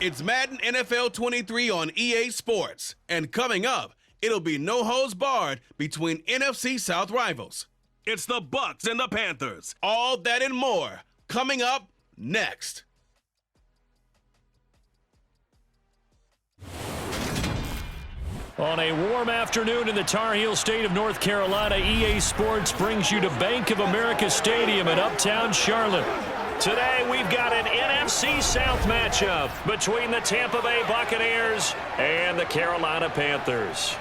It's Madden NFL 23 on EA Sports. And coming up, it'll be no holds barred between NFC South rivals. It's the Bucs and the Panthers. All that and more coming up next. On a warm afternoon in the Tar Heel state of North Carolina, EA Sports brings you to Bank of America Stadium in uptown Charlotte. Today, we've got an NFC South matchup between the Tampa Bay Buccaneers and the Carolina Panthers.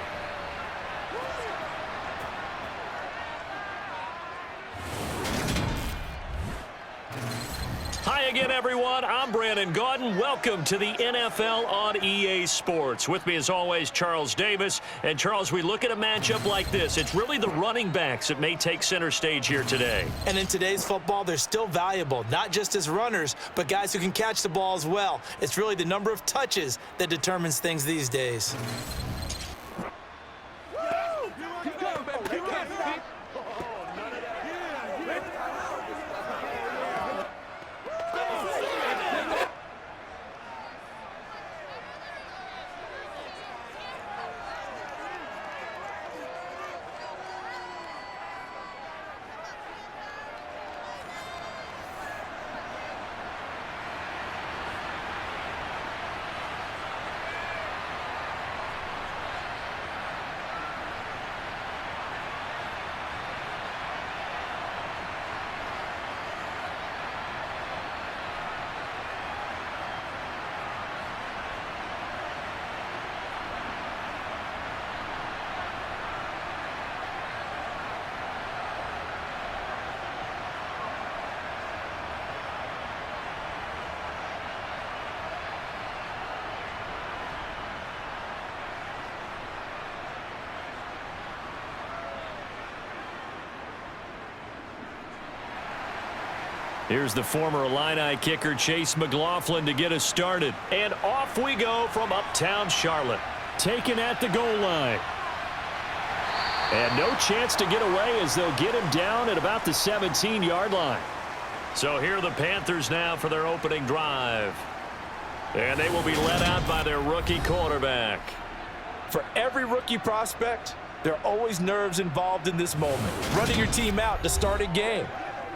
Hi again, everyone. I'm Brandon Gaudin. Welcome to the NFL on EA Sports. With me, as always, Charles Davis. And, Charles, we look at a matchup like this. It's really the running backs that may take center stage here today. And in today's football, they're still valuable, not just as runners, but guys who can catch the ball as well. It's really the number of touches that determines things these days. Here's the former Illini kicker Chase McLaughlin to get us started. And off we go from uptown Charlotte. Taken at the goal line. And no chance to get away as they'll get him down at about the 17-yard line. So here are the Panthers now for their opening drive. And they will be led out by their rookie quarterback. For every rookie prospect, there are always nerves involved in this moment. Running your team out to start a game.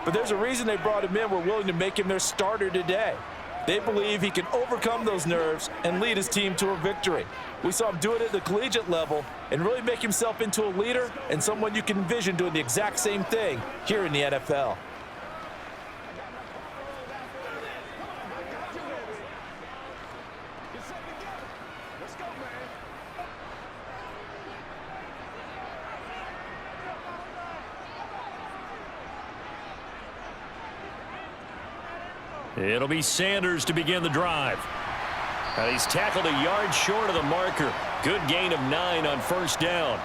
But there's a reason they brought him in. We're willing to make him their starter today. They believe he can overcome those nerves and lead his team to a victory. We saw him do it at the collegiate level and really make himself into a leader and someone you can envision doing the exact same thing here in the NFL. It'll be Sanders to begin the drive. And he's tackled a yard short of the marker. Good gain of 9 on first down.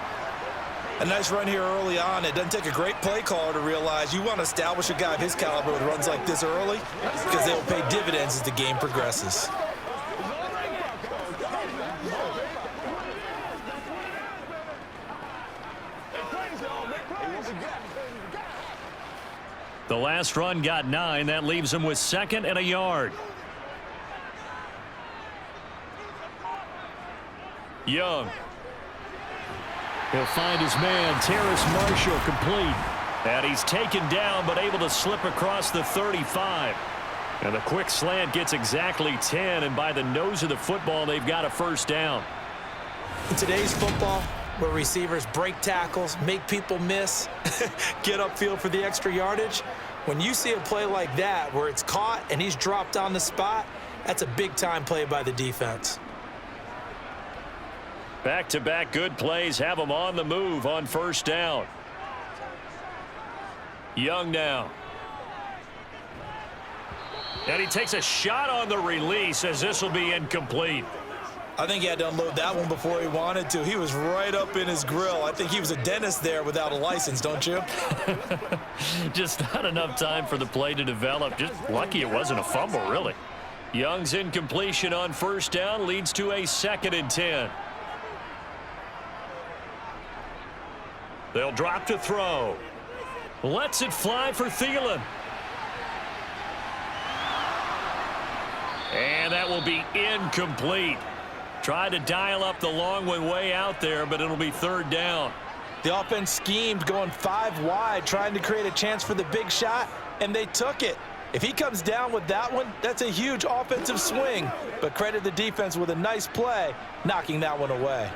A nice run here early on. It doesn't take a great play caller to realize you want to establish a guy of his caliber with runs like this early because they will pay dividends as the game progresses. The last run got 9. That leaves him with 2nd and a yard. Young. He'll find his man, Terrace Marshall, complete. And he's taken down but able to slip across the 35. And the quick slant gets exactly 10. And by the nose of the football, they've got a first down. In today's football, where receivers break tackles, make people miss, get upfield for the extra yardage. When you see a play like that where it's caught and he's dropped on the spot, that's a big-time play by the defense. Back-to-back good plays have them on the move on first down. Young now. And he takes a shot on the release as this will be incomplete. I think he had to unload that one before he wanted to. He was right up in his grill. I think he was a dentist there without a license, don't you? Just not enough time for the play to develop. Just lucky it wasn't a fumble, really. Young's incompletion on first down leads to a 2nd and 10. They'll drop to throw. Lets it fly for Thielen. And that will be incomplete. Tried to dial up the long one way out there, but it'll be third down. The offense schemed going 5 wide, trying to create a chance for the big shot, and they took it. If he comes down with that one, that's a huge offensive swing. But credit the defense with a nice play, knocking that one away.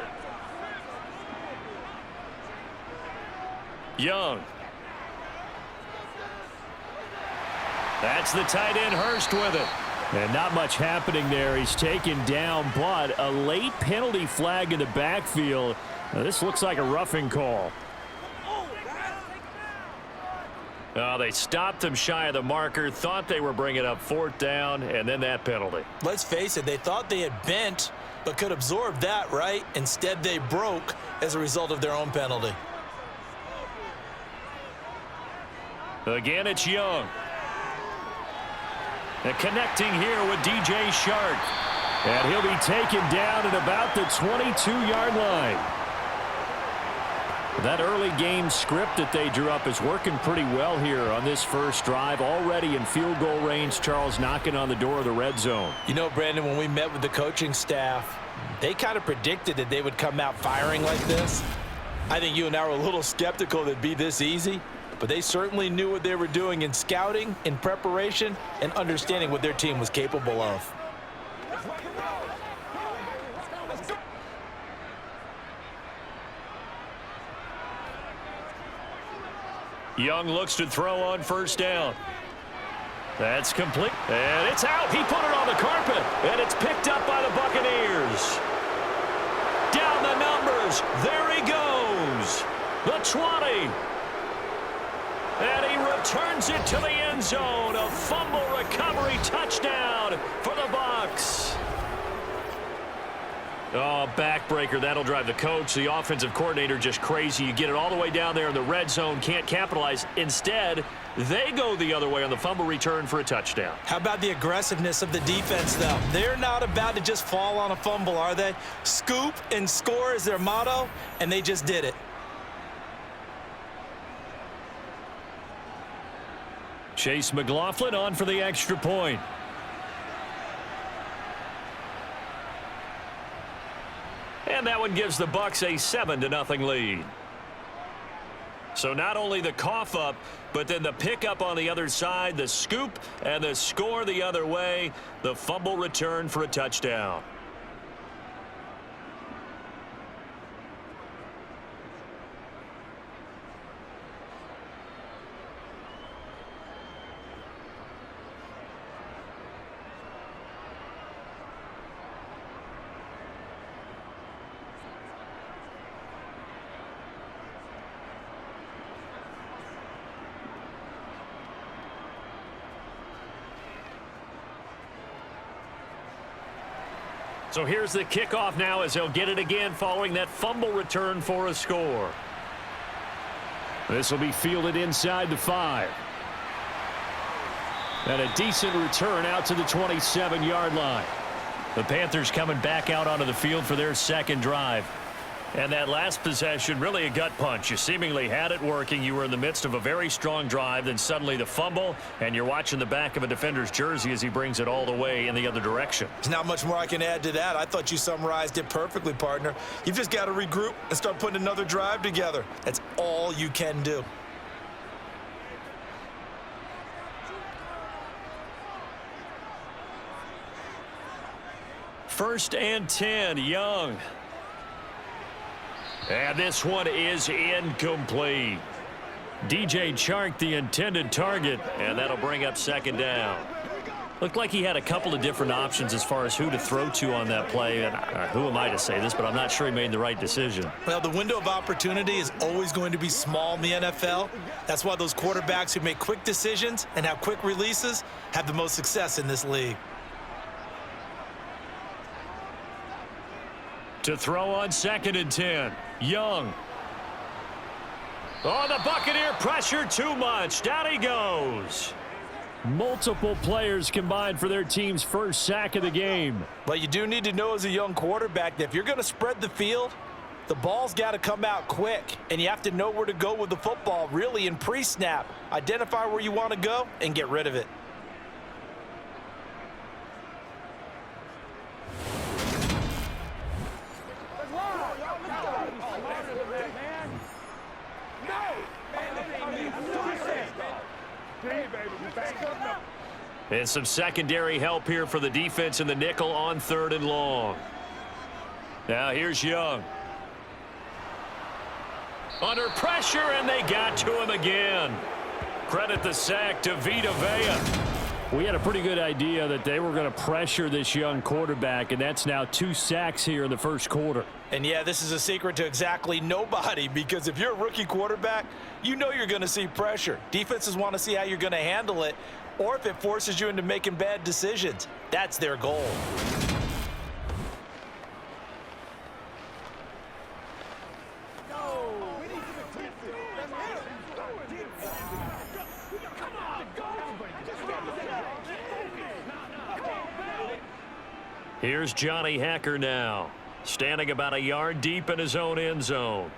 Young. That's the tight end Hurst with it. And not much happening there. He's taken down, but a late penalty flag in the backfield. Now, this looks like a roughing call. They stopped him shy of the marker, thought they were bringing up fourth down, and then that penalty. Let's face it, they thought they had bent, but could absorb that, right? Instead, they broke as a result of their own penalty. Again, it's Young. And connecting here with DJ Shark. And he'll be taken down at about the 22-yard line. That early game script that they drew up is working pretty well here on this first drive. Already in field goal range, Charles knocking on the door of the red zone. You know, Brandon, when we met with the coaching staff, they kind of predicted that they would come out firing like this. I think you and I were a little skeptical that it'd be this easy. But they certainly knew what they were doing in scouting, in preparation, and understanding what their team was capable of. Young looks to throw on first down. That's complete. And it's out. He put it on the carpet. And it's picked up by the Buccaneers. Down the numbers. There he goes. The 20. And he returns it to the end zone. A fumble recovery touchdown for the Bucs. Oh, backbreaker. That'll drive the coach, the offensive coordinator, just crazy. You get it all the way down there in the red zone, can't capitalize. Instead, they go the other way on the fumble return for a touchdown. How about the aggressiveness of the defense, though? They're not about to just fall on a fumble, are they? Scoop and score is their motto, and they just did it. Chase McLaughlin on for the extra point. And that one gives the Bucs a 7-0 lead. So not only the cough up, but then the pickup on the other side, the scoop, and the score the other way, the fumble return for a touchdown. So here's the kickoff now as they'll get it again following that fumble return for a score. This will be fielded inside the 5. And a decent return out to the 27-yard line. The Panthers coming back out onto the field for their second drive. And that last possession, really a gut punch. You seemingly had it working. You were in the midst of a very strong drive. Then suddenly the fumble, and you're watching the back of a defender's jersey as he brings it all the way in the other direction. There's not much more I can add to that. I thought you summarized it perfectly, partner. You've just got to regroup and start putting another drive together. That's all you can do. First and 10, Young. And this one is incomplete. DJ Chark, the intended target, and that'll bring up second down. Looked like he had a couple of different options as far as who to throw to on that play. And who am I to say this, but I'm not sure he made the right decision. Well, the window of opportunity is always going to be small in the NFL. That's why those quarterbacks who make quick decisions and have quick releases have the most success in this league. To throw on second and 10, Young. Oh, the Buccaneer pressure too much. Down he goes. Multiple players combined for their team's first sack of the game. But you do need to know as a young quarterback that if you're going to spread the field, the ball's got to come out quick, and you have to know where to go with the football really in pre-snap. Identify where you want to go and get rid of it. And some secondary help here for the defense in the nickel on 3rd and long. Now here's Young. Under pressure, and they got to him again. Credit the sack to Vita Vea. We had a pretty good idea that they were going to pressure this young quarterback, and that's now 2 sacks here in the first quarter. And yeah, this is a secret to exactly nobody, because if you're a rookie quarterback, you know you're going to see pressure. Defenses want to see how you're going to handle it, or if it forces you into making bad decisions. That's their goal. Here's Johnny Hacker now, standing about a yard deep in his own end zone.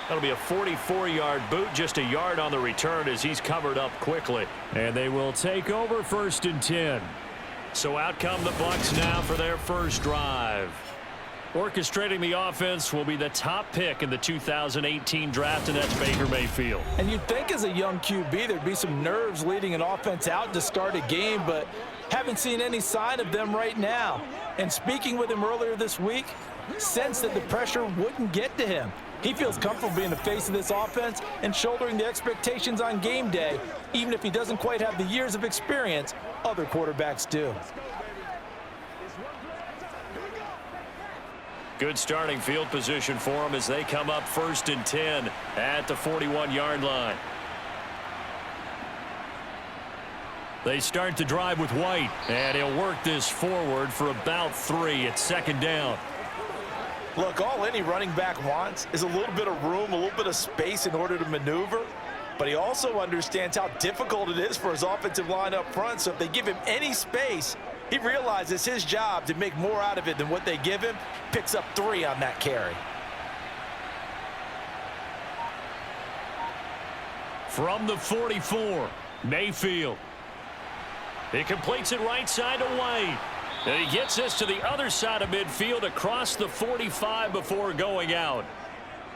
That'll be a 44-yard boot, just a yard on the return as he's covered up quickly. And they will take over 1st and 10. So out come the Bucs now for their first drive. Orchestrating the offense will be the top pick in the 2018 draft, and that's Baker Mayfield. And you'd think as a young QB there'd be some nerves leading an offense out to start a game, but haven't seen any sign of them right now. And speaking with him earlier this week, sensed that the pressure wouldn't get to him. He feels comfortable being the face of this offense and shouldering the expectations on game day, even if he doesn't quite have the years of experience other quarterbacks do. Good starting field position for them as they come up 1st and 10 at the 41-yard line. They start the drive with White, and he'll work this forward for about 3. It's 2nd down. Look, all any running back wants is a little bit of room, a little bit of space in order to maneuver. But he also understands how difficult it is for his offensive line up front. So if they give him any space, he realizes his job to make more out of it than what they give him. Picks up 3 on that carry. From the 44, Mayfield. He completes it right side to White. And he gets this to the other side of midfield across the 45 before going out.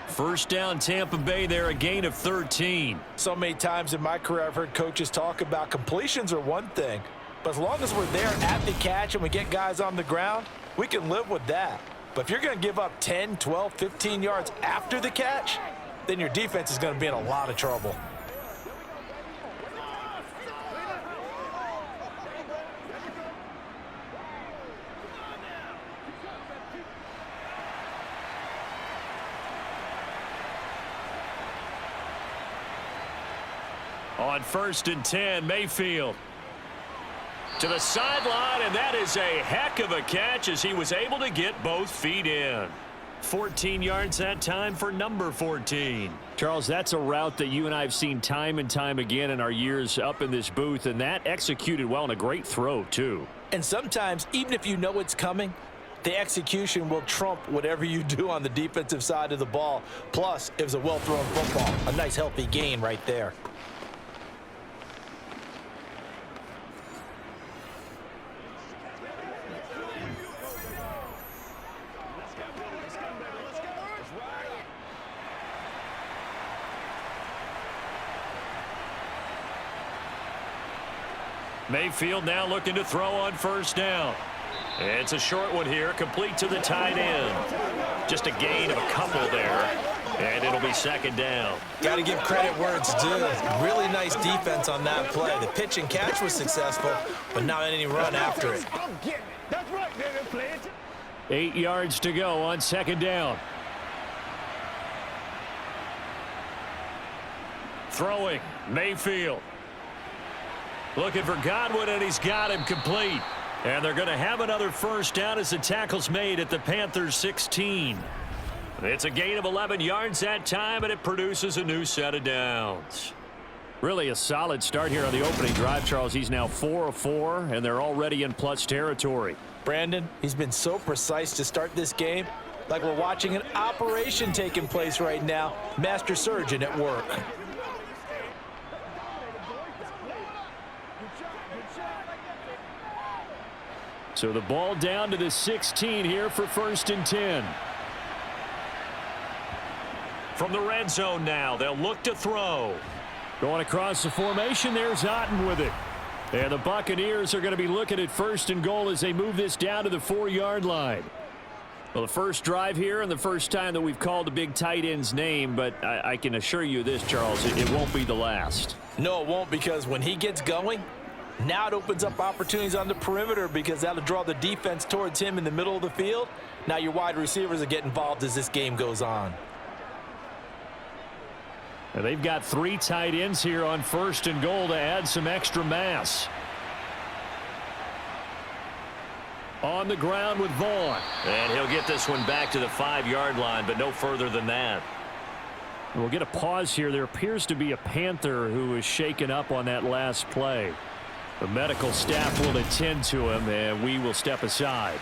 1st down Tampa Bay there, a gain of 13. So many times in my career I've heard coaches talk about completions are one thing, but as long as we're there at the catch and we get guys on the ground, we can live with that. But if you're going to give up 10, 12, 15 yards after the catch, then your defense is going to be in a lot of trouble. On 1st and 10, Mayfield to the sideline, and that is a heck of a catch as he was able to get both feet in. 14 yards that time for number 14. Charles, that's a route that you and I have seen time and time again in our years up in this booth, and that executed well and a great throw, too. And sometimes, even if you know it's coming, the execution will trump whatever you do on the defensive side of the ball. Plus, it was a well-thrown football. A nice, healthy gain right there. Mayfield now looking to throw on 1st down. It's a short one here, complete to the tight end. Just a gain of a couple there, and it'll be 2nd down. Got to give credit where it's due. Really nice defense on that play. The pitch and catch was successful, but not any run after it. 8 yards to go on 2nd down. Throwing, Mayfield. Looking for Godwin, and he's got him complete. And they're going to have another 1st down as the tackle's made at the Panthers 16. It's a gain of 11 yards that time, and it produces a new set of downs. Really a solid start here on the opening drive, Charles. He's now 4 of 4, and they're already in plus territory. Brandon, he's been so precise to start this game, like we're watching an operation taking place right now. Master surgeon at work. So the ball down to the 16 here for 1st and 10. From the red zone now, they'll look to throw. Going across the formation, there's Otten with it. And the Buccaneers are going to be looking at 1st and goal as they move this down to the 4-yard line. Well, the first drive here and the first time that we've called a big tight end's name, but I can assure you this, Charles, it won't be the last. No, it won't, because when he gets going, now it opens up opportunities on the perimeter because that'll draw the defense towards him in the middle of the field. Now your wide receivers will get involved as this game goes on. And they've got 3 tight ends here on 1st and goal to add some extra mass. On the ground with Vaughn. And he'll get this one back to the 5-yard line, but no further than that. We'll get a pause here. There appears to be a Panther who was shaken up on that last play. The medical staff will attend to him, and we will step aside.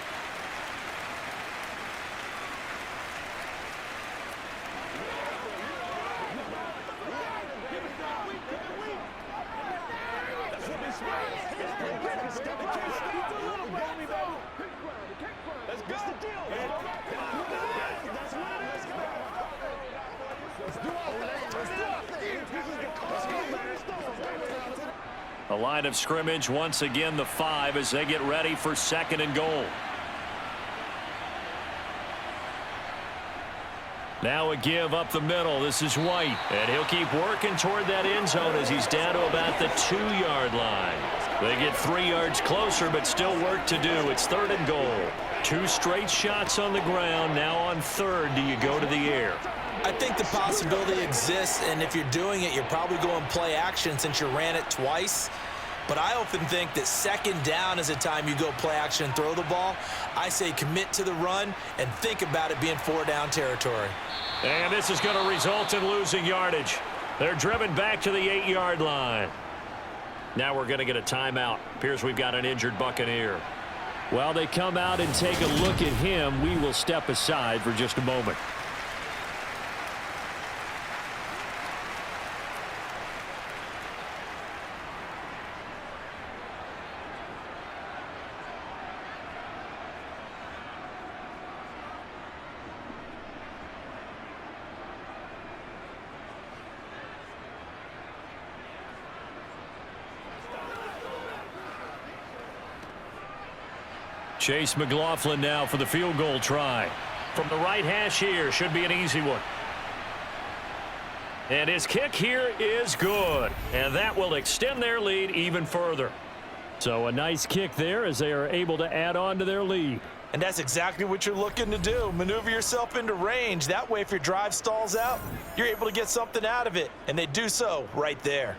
A line of scrimmage, once again the 5 as they get ready for 2nd and goal. Now a give up the middle. This is White. And he'll keep working toward that end zone as he's down to about the 2-yard line. They get 3 yards closer, but still work to do. It's 3rd and goal. 2 straight shots on the ground. Now on 3rd, do you go to the air? I think the possibility exists, and if you're doing it, you're probably going play action since you ran it twice. But I often think that 2nd down is a time you go play action and throw the ball. I say commit to the run and think about it being 4-down territory. And this is going to result in losing yardage. They're driven back to the 8-yard line. Now we're going to get a timeout. Appears we've got an injured Buccaneer. While they come out and take a look at him, we will step aside for just a moment. Chase McLaughlin now for the field goal try. From the right hash here, should be an easy one. And his kick here is good. And that will extend their lead even further. So a nice kick there as they are able to add on to their lead. And that's exactly what you're looking to do. Maneuver yourself into range. That way, if your drive stalls out, you're able to get something out of it. And they do so right there.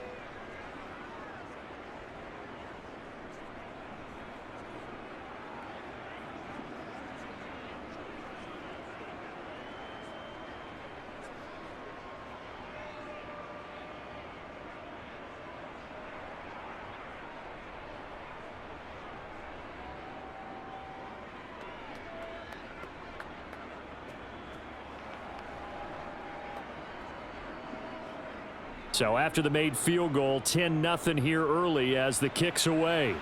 So after the made field goal, 10-0 here early as the kick's away.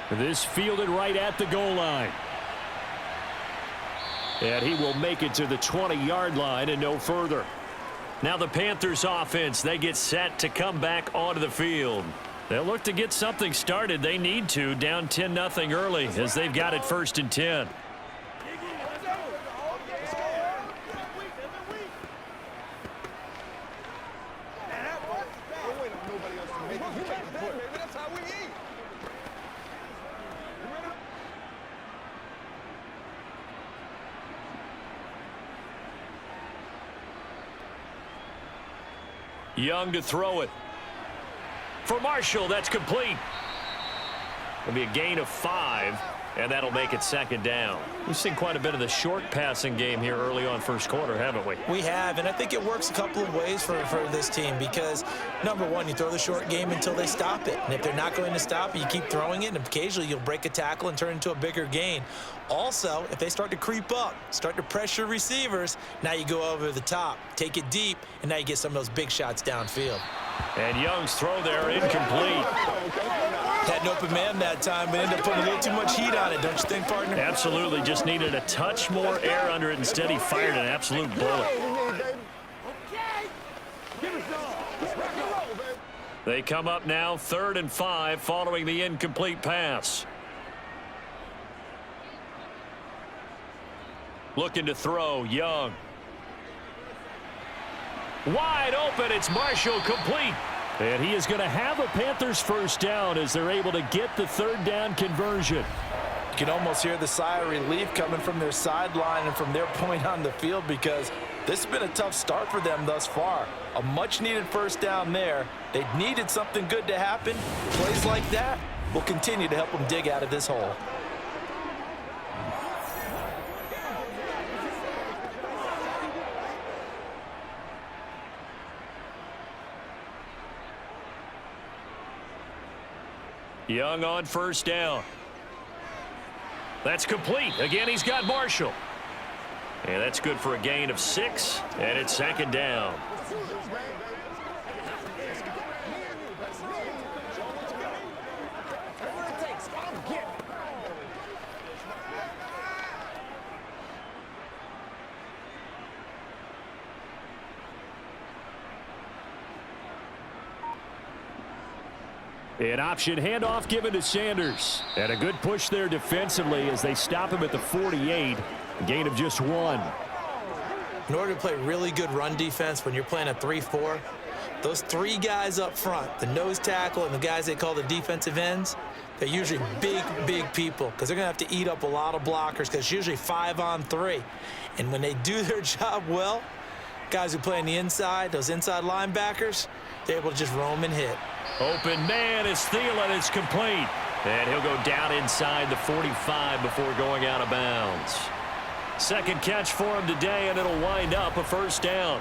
This fielded right at the goal line. And he will make it to the 20-yard line and no further. Now the Panthers offense, they get set to come back onto the field. They'll look to get something started. They need to, down 10-0 early as they've got it 1st and 10. Young to throw it. For Marshall, that's complete. It'll be a gain of 5, and that'll make it 2nd down. We've seen quite a bit of the short passing game here early on first quarter, haven't we? We have, and I think it works a couple of ways for this team because, number one, you throw the short game until they stop it. And if they're not going to stop it, you keep throwing it, and occasionally you'll break a tackle and turn it into a bigger gain. Also, if they start to creep up, start to pressure receivers, now you go over the top, take it deep, and now you get some of those big shots downfield. And Young's throw there incomplete. Had an open man that time, but ended up putting a little too much heat on it, don't you think, partner? Absolutely. Just needed a touch more air under it. Instead, he fired an absolute bullet. They come up now 3rd and 5 following the incomplete pass. Looking to throw, Young. Wide open, it's Marshall, complete. And he is going to have a Panthers first down as they're able to get the 3rd down conversion. You can almost hear the sigh of relief coming from their sideline and from their point on the field, because this has been a tough start for them thus far. A much-needed first down there. They needed something good to happen. Plays like that will continue to help them dig out of this hole. Young on first down. That's complete. Again, he's got Marshall. And that's good for a gain of 6, and it's 2nd down. An option handoff given to Sanders. And a good push there defensively as they stop him at the 48. A gain of just 1. In order to play really good run defense when you're playing a 3-4, those 3 guys up front, the nose tackle and the guys they call the defensive ends, they're usually big people, because they're going to have to eat up a lot of blockers, because it's usually 5 on 3. And when they do their job well, guys who play on the inside, those inside linebackers, they're able to just roam and hit. Open man is Thielen. It's complete. And he'll go down inside the 45 before going out of bounds. Second catch for him today, and it'll wind up a first down.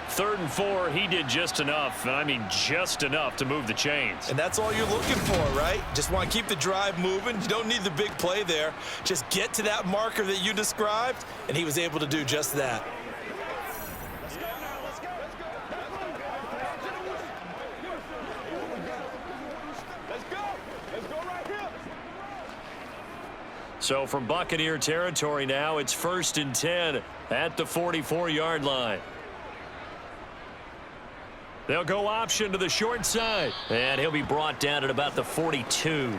3rd and 4, he did just enough. I mean, just enough to move the chains. And that's all you're looking for, right? Just want to keep the drive moving. You don't need the big play there. Just get to that marker that you described, and he was able to do just that. So from Buccaneer territory now, it's 1st and 10 at the 44-yard line. They'll go option to the short side. And he'll be brought down at about the 42.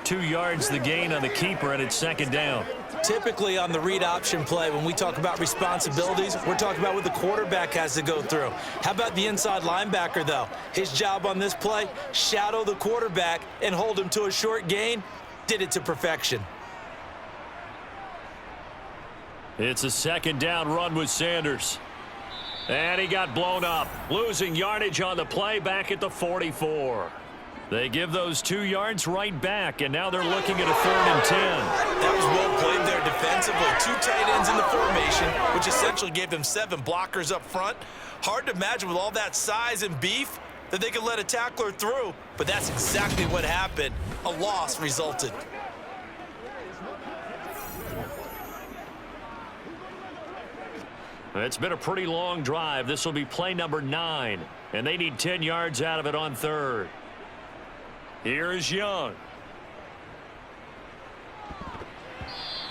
2 yards the gain on the keeper, and it's 2nd down. Typically on the read option play, when we talk about responsibilities, we're talking about what the quarterback has to go through. How about the inside linebacker, though? His job on this play, shadow the quarterback and hold him to a short gain. Did it to perfection. It's a 2nd down run with Sanders. And he got blown up, losing yardage on the play back at the 44. They give those 2 yards right back, and now they're looking at a 3rd and 10. That was well played there defensively. 2 tight ends in the formation, which essentially gave them 7 blockers up front. Hard to imagine with all that size and beef that they could let a tackler through, but that's exactly what happened. A loss resulted. It's been a pretty long drive. This will be play number 9, and they need 10 yards out of it on 3rd. Here is Young.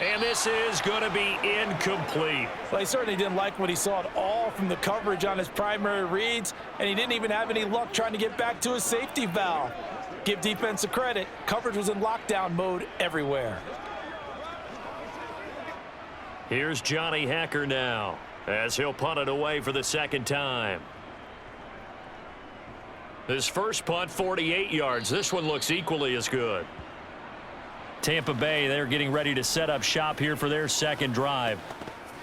And this is going to be incomplete. Well, he certainly didn't like what he saw at all from the coverage on his primary reads, and he didn't even have any luck trying to get back to his safety valve. Give defense a credit. Coverage was in lockdown mode everywhere. Here's Johnny Hacker now, as he'll punt it away for the 2nd time. His first punt, 48 yards. This one looks equally as good. Tampa Bay, they're getting ready to set up shop here for their 2nd drive.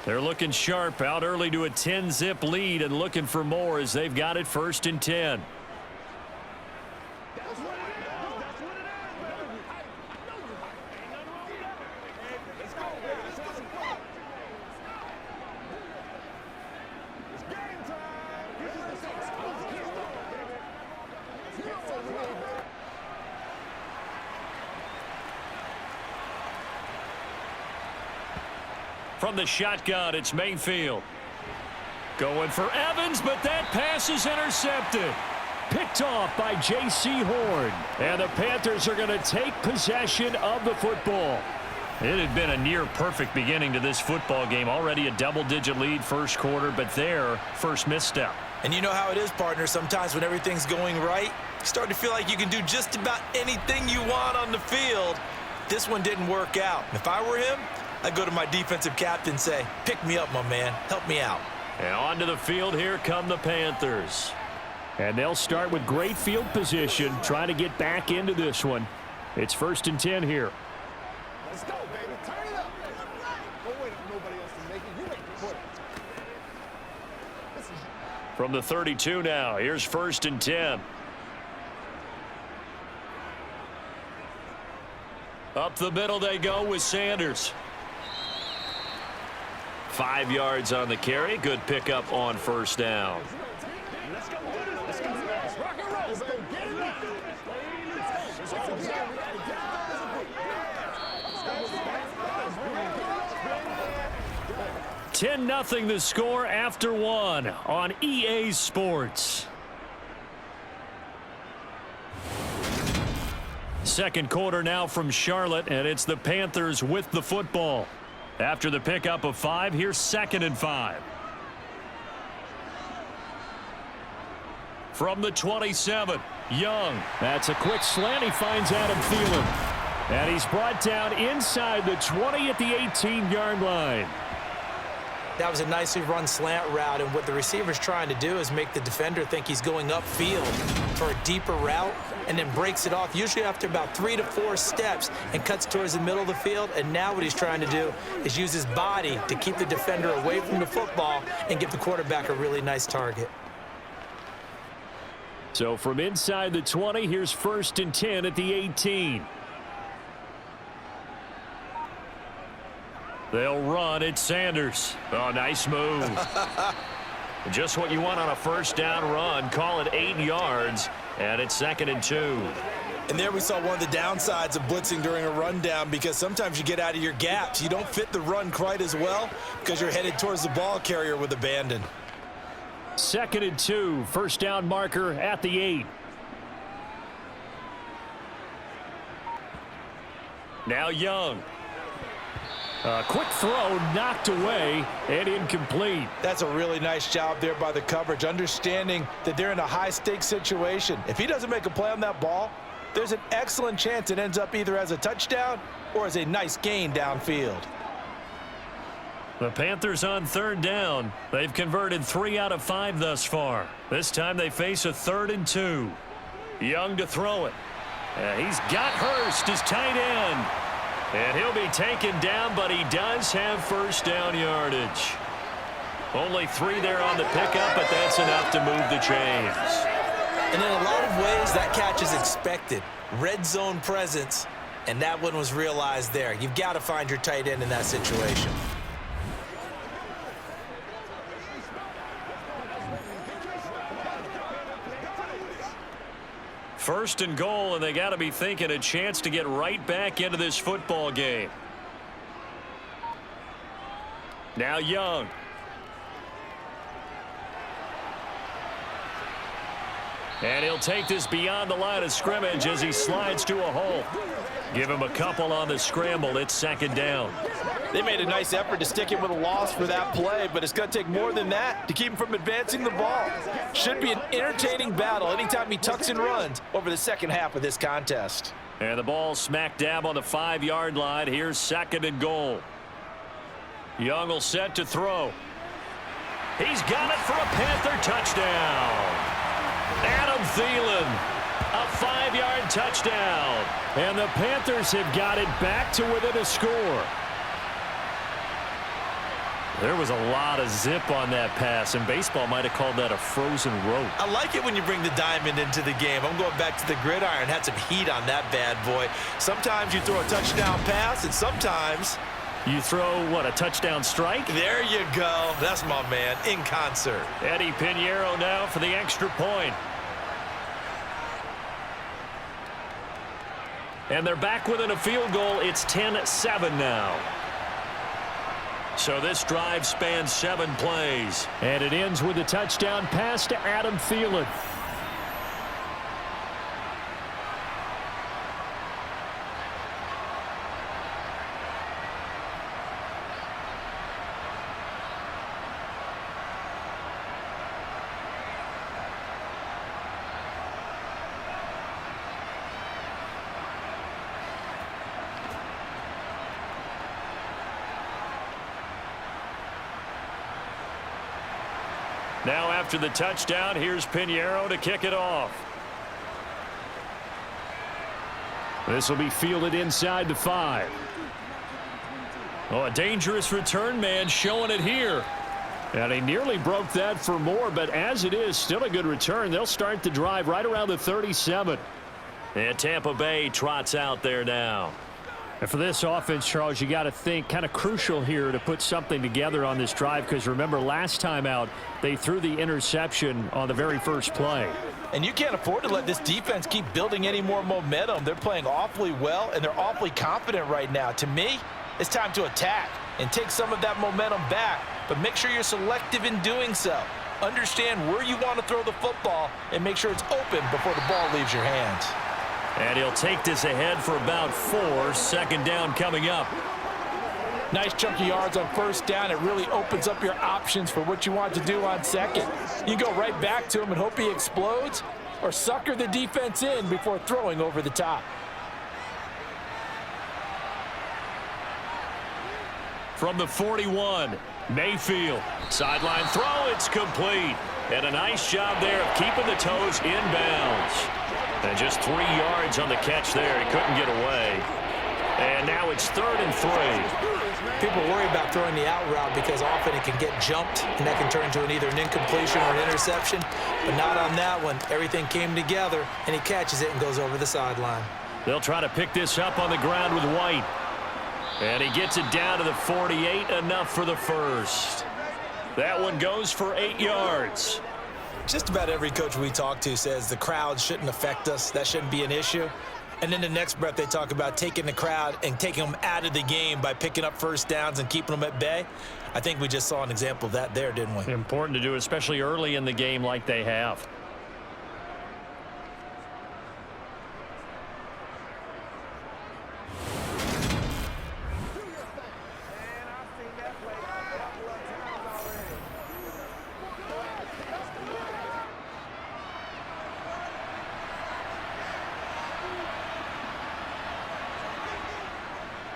They're looking sharp, out early to a 10-zip lead and looking for more as they've got it 1st and 10. From the shotgun, it's Mayfield. Going for Evans, but that pass is intercepted. Picked off by J.C. Horn. And the Panthers are going to take possession of the football. It had been a near-perfect beginning to this football game. Already a double-digit lead first quarter, but their first misstep. And you know how it is, partner. Sometimes when everything's going right, you start to feel like you can do just about anything you want on the field. This one didn't work out. If I were him, I'd go to my defensive captain and say, pick me up, my man. Help me out. And onto the field, here come the Panthers. And they'll start with great field position, trying to get back into this one. It's 1st and 10 here. Let's go, baby. Turn it up. Don't wait for nobody else to make it. You make the play. From the 32 now, here's 1st and 10. Up the middle they go with Sanders. 5 yards on the carry. Good pickup on 1st down. Let's go. Let's go. Let's rock and roll. Let's go. Get it up. 10-0 the score after 1 on EA Sports. Second quarter now from Charlotte, and it's the Panthers with the football. After the pickup of 5, here's 2nd and 5. From the 27, Young. That's a quick slant. He finds Adam Thielen. And he's brought down inside the 20 at the 18-yard line. That was a nicely run slant route, and what the receiver's trying to do is make the defender think he's going upfield for a deeper route, and then breaks it off, usually after about 3 to 4 steps, and cuts towards the middle of the field. And now what he's trying to do is use his body to keep the defender away from the football and give the quarterback a really nice target. So from inside the 20, here's 1st and 10 at the 18. They'll run. It's Sanders. Oh, nice move. Just what you want on a 1st down run. Call it 8 yards, and it's 2nd and 2. And there we saw one of the downsides of blitzing during a rundown, because sometimes you get out of your gaps. You don't fit the run quite as well because you're headed towards the ball carrier with abandon. 2nd and 2. 1st down marker at the 8. Now Young. A quick throw knocked away and incomplete. That's a really nice job there by the coverage, understanding that they're in a high-stakes situation. If he doesn't make a play on that ball, there's an excellent chance it ends up either as a touchdown or as a nice gain downfield. The Panthers on 3rd down. They've converted 3 out of 5 thus far. This time they face a 3rd and 2. Young to throw it. He's got Hurst, his tight end. And he'll be taken down, but he does have 1st down yardage. Only 3 there on the pickup, but that's enough to move the chains. And in a lot of ways, that catch is expected. Red zone presence, and that one was realized there. You've got to find your tight end in that situation. First and goal, and they got to be thinking a chance to get right back into this football game. Now Young. And he'll take this beyond the line of scrimmage as he slides to a hole. Give him a couple on the scramble. It's 2nd down. They made a nice effort to stick him with a loss for that play, but it's going to take more than that to keep him from advancing the ball. Should be an entertaining battle anytime he tucks and runs over the second half of this contest. And the ball smack dab on the 5-yard line. Here's 2nd and goal. Young will set to throw. He's got it for a Panther touchdown. Adam Thielen, a 5-yard touchdown. And the Panthers have got it back to within a score. There was a lot of zip on that pass, and baseball might have called that a frozen rope. I like it when you bring the diamond into the game. I'm going back to the gridiron. Had some heat on that bad boy. Sometimes you throw a touchdown pass, and sometimes you throw, what, a touchdown strike? There you go. That's my man, in concert. Eddie Pinheiro now for the extra point. And they're back within a field goal. It's 10-7 now. So this drive spans 7 plays. And it ends with a touchdown pass to Adam Thielen. Now after the touchdown, here's Pinheiro to kick it off. This will be fielded inside the 5. Oh, a dangerous return man showing it here. And he nearly broke that for more, but as it is, still a good return. They'll start the drive right around the 37. And Tampa Bay trots out there now. And for this offense, Charles, you got to think kind of crucial here to put something together on this drive, because remember last time out they threw the interception on the very first play. And you can't afford to let this defense keep building any more momentum. They're playing awfully well, and they're awfully confident right now. To me, it's time to attack and take some of that momentum back, but make sure you're selective in doing so. Understand where you want to throw the football and make sure it's open before the ball leaves your hands. And he'll take this ahead for about 4. Second down coming up. Nice chunky yards on first down. It really opens up your options for what you want to do on second. You go right back to him and hope he explodes, or sucker the defense in before throwing over the top. From the 41, Mayfield. Sideline throw, it's complete. And a nice job there of keeping the toes inbounds. And just 3 yards on the catch there. He couldn't get away. And now it's 3rd and 3. People worry about throwing the out route because often it can get jumped, and that can turn into either an incompletion or an interception. But not on that one. Everything came together, and he catches it and goes over the sideline. They'll try to pick this up on the ground with White. And he gets it down to the 48, enough for the first. That one goes for 8 yards. Just about every coach we talk to says the crowd shouldn't affect us. That shouldn't be an issue. And then the next breath they talk about taking the crowd and taking them out of the game by picking up first downs and keeping them at bay. I think we just saw an example of that there, didn't we? Important to do, especially early in the game like they have.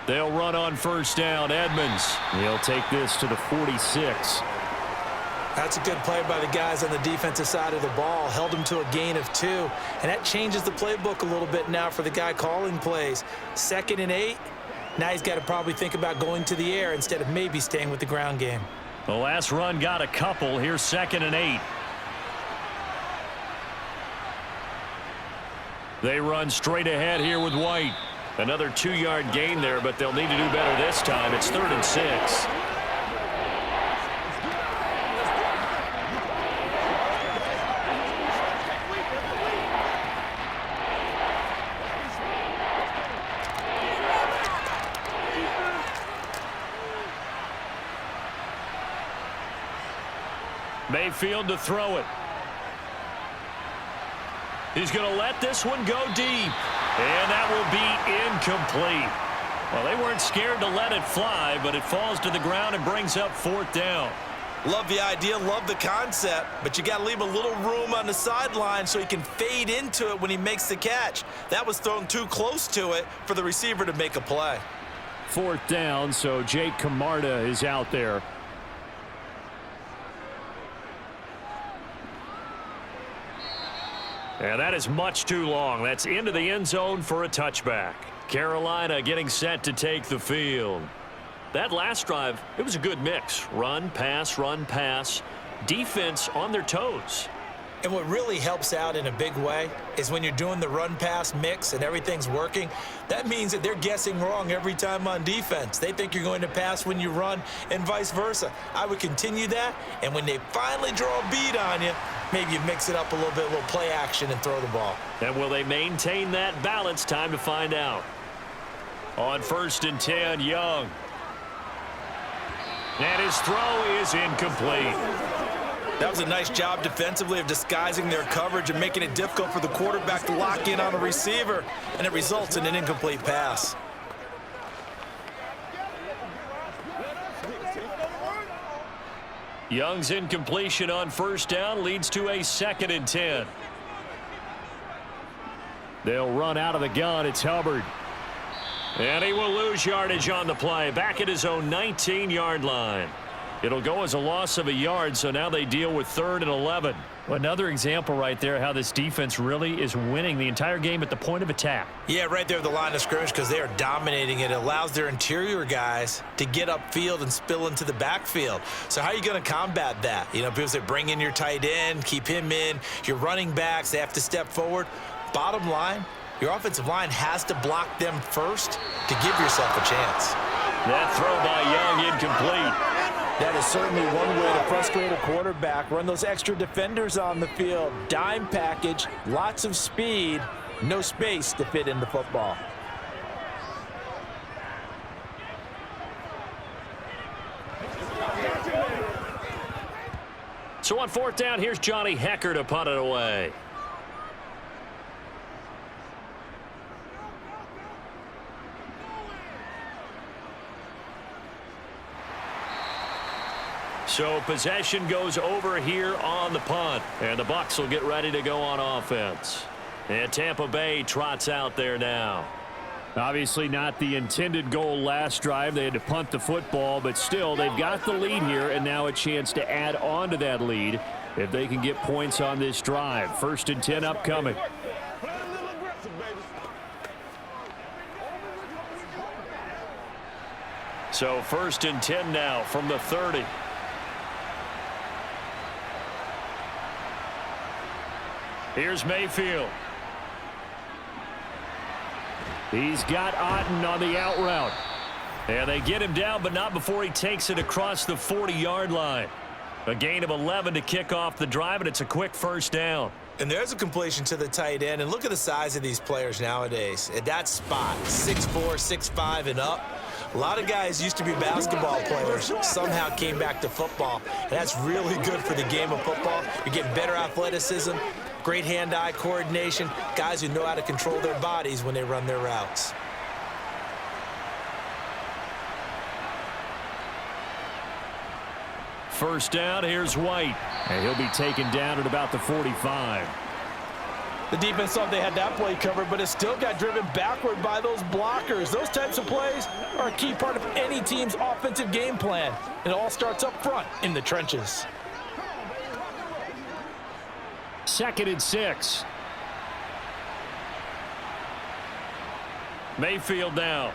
They'll run on first down. Edmonds. He'll take this to the 46. That's a good play by the guys on the defensive side of the ball. Held him to a gain of 2. And that changes the playbook a little bit now for the guy calling plays. 2nd and 8. Now he's got to probably think about going to the air instead of maybe staying with the ground game. The last run got a couple. Here's 2nd and 8. They run straight ahead here with White. Another 2-yard gain there, but they'll need to do better this time. It's 3rd and 6. Mayfield to throw it. He's going to let this one go deep. And that will be incomplete. Well, they weren't scared to let it fly, but it falls to the ground and brings up 4th down. Love the idea, love the concept, but you got to leave a little room on the sideline so he can fade into it when he makes the catch. That was thrown too close to it for the receiver to make a play. 4th down, so Jake Camarda is out there. And that is much too long. That's into the end zone for a touchback. Carolina getting set to take the field. That last drive, it was a good mix. Run, pass, defense on their toes. And what really helps out in a big way is when you're doing the run-pass mix and everything's working, that means that they're guessing wrong every time on defense. They think you're going to pass when you run and vice versa. I would continue that, and when they finally draw a bead on you, maybe you mix it up a little bit, a little play action and throw the ball. And will they maintain that balance? Time to find out. On 1st and 10, Young. And his throw is incomplete. That was a nice job defensively of disguising their coverage and making it difficult for the quarterback to lock in on a receiver, and it results in an incomplete pass. Young's incompletion on 1st down leads to a 2nd and 10. They'll run out of the gun. It's Hubbard. And he will lose yardage on the play. Back at his own 19-yard line. It'll go as a loss of a yard, so now they deal with 3rd and 11. Another example right there how this defense really is winning the entire game at the point of attack. Yeah, right there at the line of scrimmage because they are dominating it. It allows their interior guys to get upfield and spill into the backfield. So how are you going to combat that? You know, people say bring in your tight end, keep him in. Your running backs, they have to step forward. Bottom line, your offensive line has to block them first to give yourself a chance. That throw by Young incomplete. That is certainly one way to frustrate a quarterback. Run those extra defenders on the field. Dime package, lots of speed, no space to fit in the football. So on 4th down, here's Johnny Hecker to punt it away. So possession goes over here on the punt. And the Bucs will get ready to go on offense. And Tampa Bay trots out there now. Obviously not the intended goal last drive. They had to punt the football, but still they've got the lead here and now a chance to add on to that lead if they can get points on this drive. 1st and 10 upcoming. So 1st and 10 now from the 30. Here's Mayfield. He's got Otten on the out route. And they get him down, but not before he takes it across the 40-yard line. A gain of 11 to kick off the drive, and it's a quick 1st down. And there's a completion to the tight end. And look at the size of these players nowadays. At that spot, 6'4", 6'5", and up. A lot of guys used to be basketball players, somehow came back to football. And that's really good for the game of football. You're getting better athleticism, great hand-eye coordination, guys who know how to control their bodies when they run their routes. First down, here's White. And he'll be taken down at about the 45. The defense thought they had that play covered, but it still got driven backward by those blockers. Those types of plays are a key part of any team's offensive game plan. It all starts up front in the trenches. 2nd and 6. Mayfield now.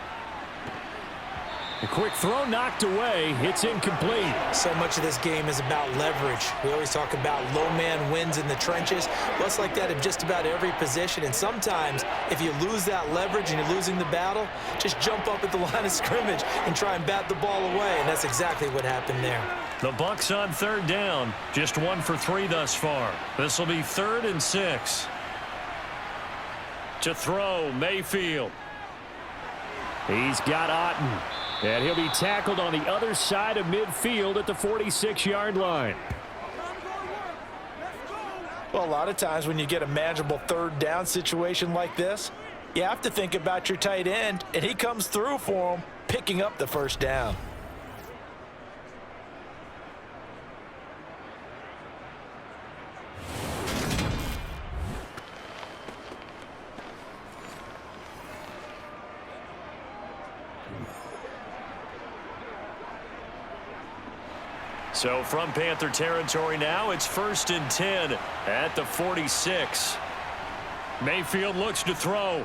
A quick throw knocked away. It's incomplete. So much of this game is about leverage. We always talk about low man wins in the trenches. Well, it's like that in just about every position. And sometimes, if you lose that leverage and you're losing the battle, just jump up at the line of scrimmage and try and bat the ball away. And that's exactly what happened there. The Bucs on 3rd down. Just 1 for 3 thus far. This will be 3rd and 6. To throw, Mayfield. He's got Otten. And he'll be tackled on the other side of midfield at the 46-yard line. Well, a lot of times when you get a manageable 3rd down situation like this, you have to think about your tight end, and he comes through for him, picking up the 1st down. So from Panther territory now, it's 1st and 10 at the 46. Mayfield looks to throw.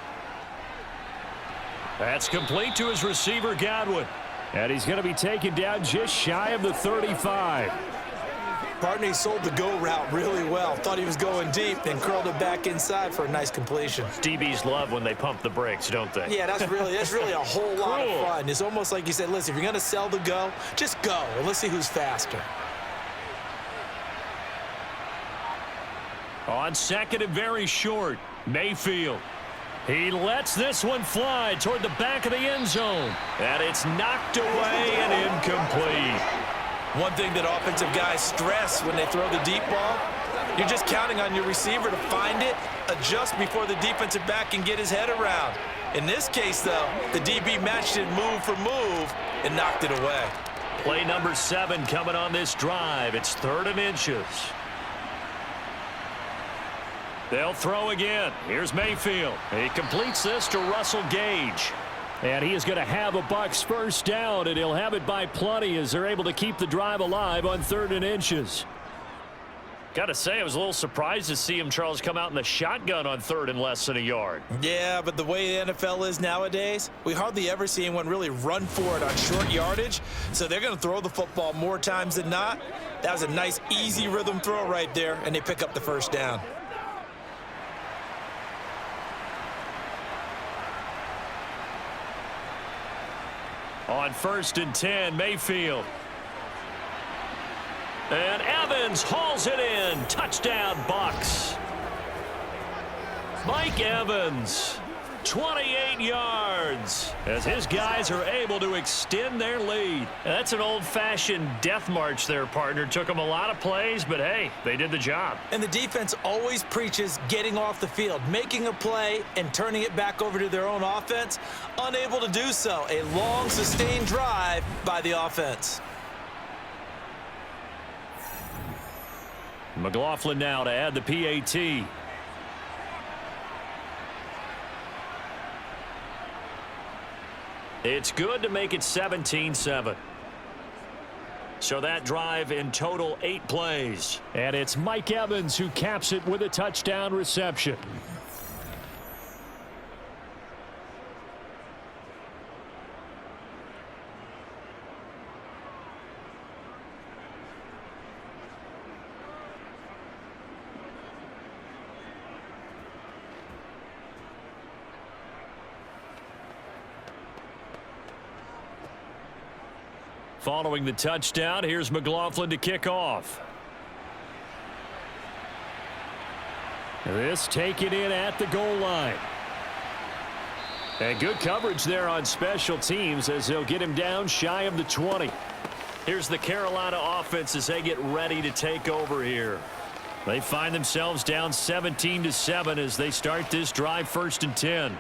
That's complete to his receiver, Godwin. And he's going to be taken down just shy of the 35. Partney sold the go route really well. Thought he was going deep, then curled it back inside for a nice completion. DBs love when they pump the brakes, don't they? Yeah, that's really a whole lot of fun. It's almost like you said, listen, if you're going to sell the go, just go, and let's see who's faster. On 2nd and very short, Mayfield. He lets this one fly toward the back of the end zone. And it's knocked away and incomplete. One thing that offensive guys stress when they throw the deep ball, you're just counting on your receiver to find it, adjust before the defensive back can get his head around. In this case, though, the DB matched it move for move and knocked it away. Play number 7 coming on this drive. It's 3rd and inches. They'll throw again. Here's Mayfield. He completes this to Russell Gage. And he is going to have a Bucs first down, and he'll have it by plenty as they're able to keep the drive alive on 3rd and inches. Got to say, I was a little surprised to see him, Charles, come out in the shotgun on 3rd and less than a yard. Yeah, but the way the NFL is nowadays, we hardly ever see anyone really run for it on short yardage. So they're going to throw the football more times than not. That was a nice, easy rhythm throw right there, and they pick up the first down. On 1st and 10, Mayfield. And Evans hauls it in. Touchdown, Bucs. Mike Evans, 28 yards, as his guys are able to extend their lead. That's an old-fashioned death march there, partner. Took them a lot of plays, but hey, they did the job. And the defense always preaches getting off the field, making a play, and turning it back over to their own offense. Unable to do so. A long, sustained drive by the offense. McLaughlin now to add the PAT. It's good to make it 17-7. So that drive in total 8 plays. And it's Mike Evans who caps it with a touchdown reception. Following the touchdown, here's McLaughlin to kick off. This taken in at the goal line. And good coverage there on special teams as they'll get him down shy of the 20. Here's the Carolina offense as they get ready to take over here. They find themselves down 17-7 as they start this drive 1st and 10.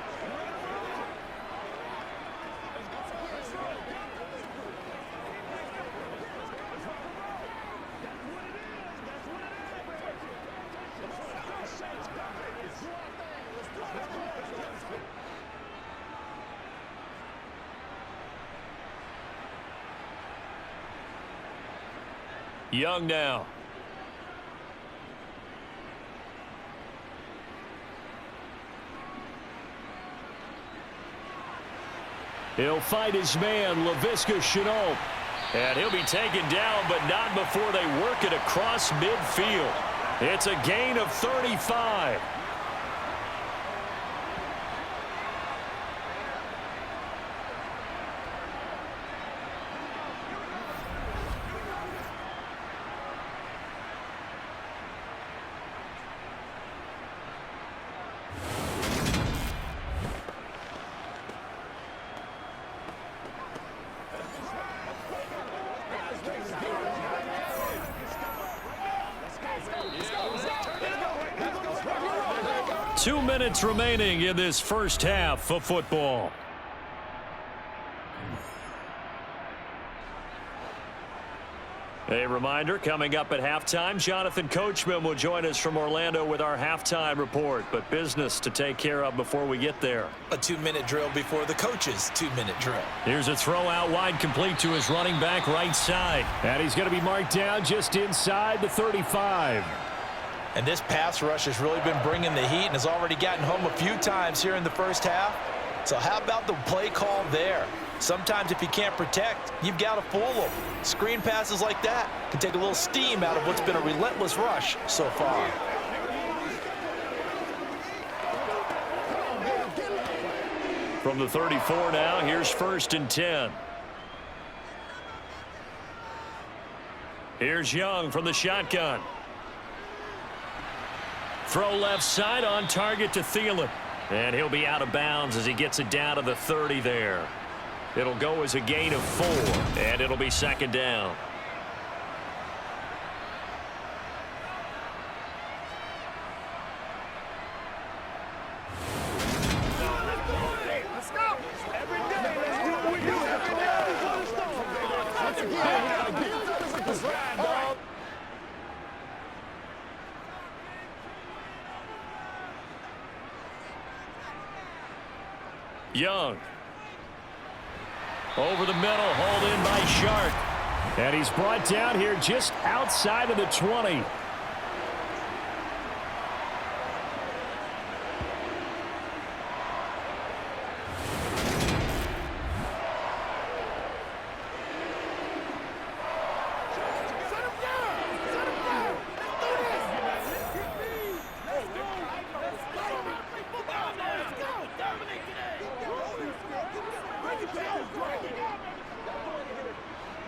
Young now. He'll fight his man, Laviska Shenault. And he'll be taken down, but not before they work it across midfield. It's a gain of 35. Two minutes remaining in this first half of football. A reminder, coming up at halftime, Jonathan Coachman will join us from Orlando with our halftime report, but business to take care of before we get there. A 2-minute drill before the coach's 2-minute drill. Here's a throw out wide, complete to his running back right side. And he's going to be marked down just inside the 35. And this pass rush has really been bringing the heat and has already gotten home a few times here in the first half. So how about the play call there? Sometimes if you can't protect, you've got to fool them. Screen passes like that can take a little steam out of what's been a relentless rush so far. From the 34 now, here's 1st and 10. Here's Young from the shotgun. Throw left side on target to Thielen. And he'll be out of bounds as he gets it down to the 30 there. It'll go as a gain of 4, and it'll be 2nd down. Let's go. Every day, let's do what we do every day. Young. Over the middle, hauled in by Shark. And he's brought down here just outside of the 20.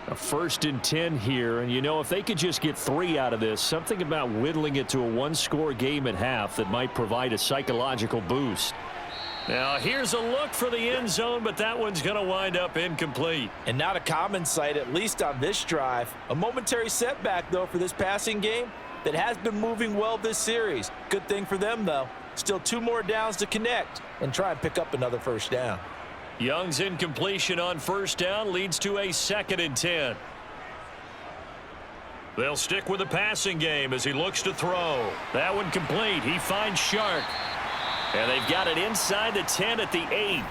A 1st and 10 here, and you know, if they could just get 3 out of this, something about whittling it to a one-score game at half that might provide a psychological boost. Now here's a look for the end zone, but that one's going to wind up incomplete. And not a common sight, at least on this drive. A momentary setback, though, for this passing game that has been moving well this series. Good thing for them, though. Still 2 more downs to connect and try and pick up another 1st down. Young's incompletion on 1st down leads to a 2nd and 10. They'll stick with the passing game as he looks to throw. That one complete. He finds Shark. And they've got it inside the 10 at the 8.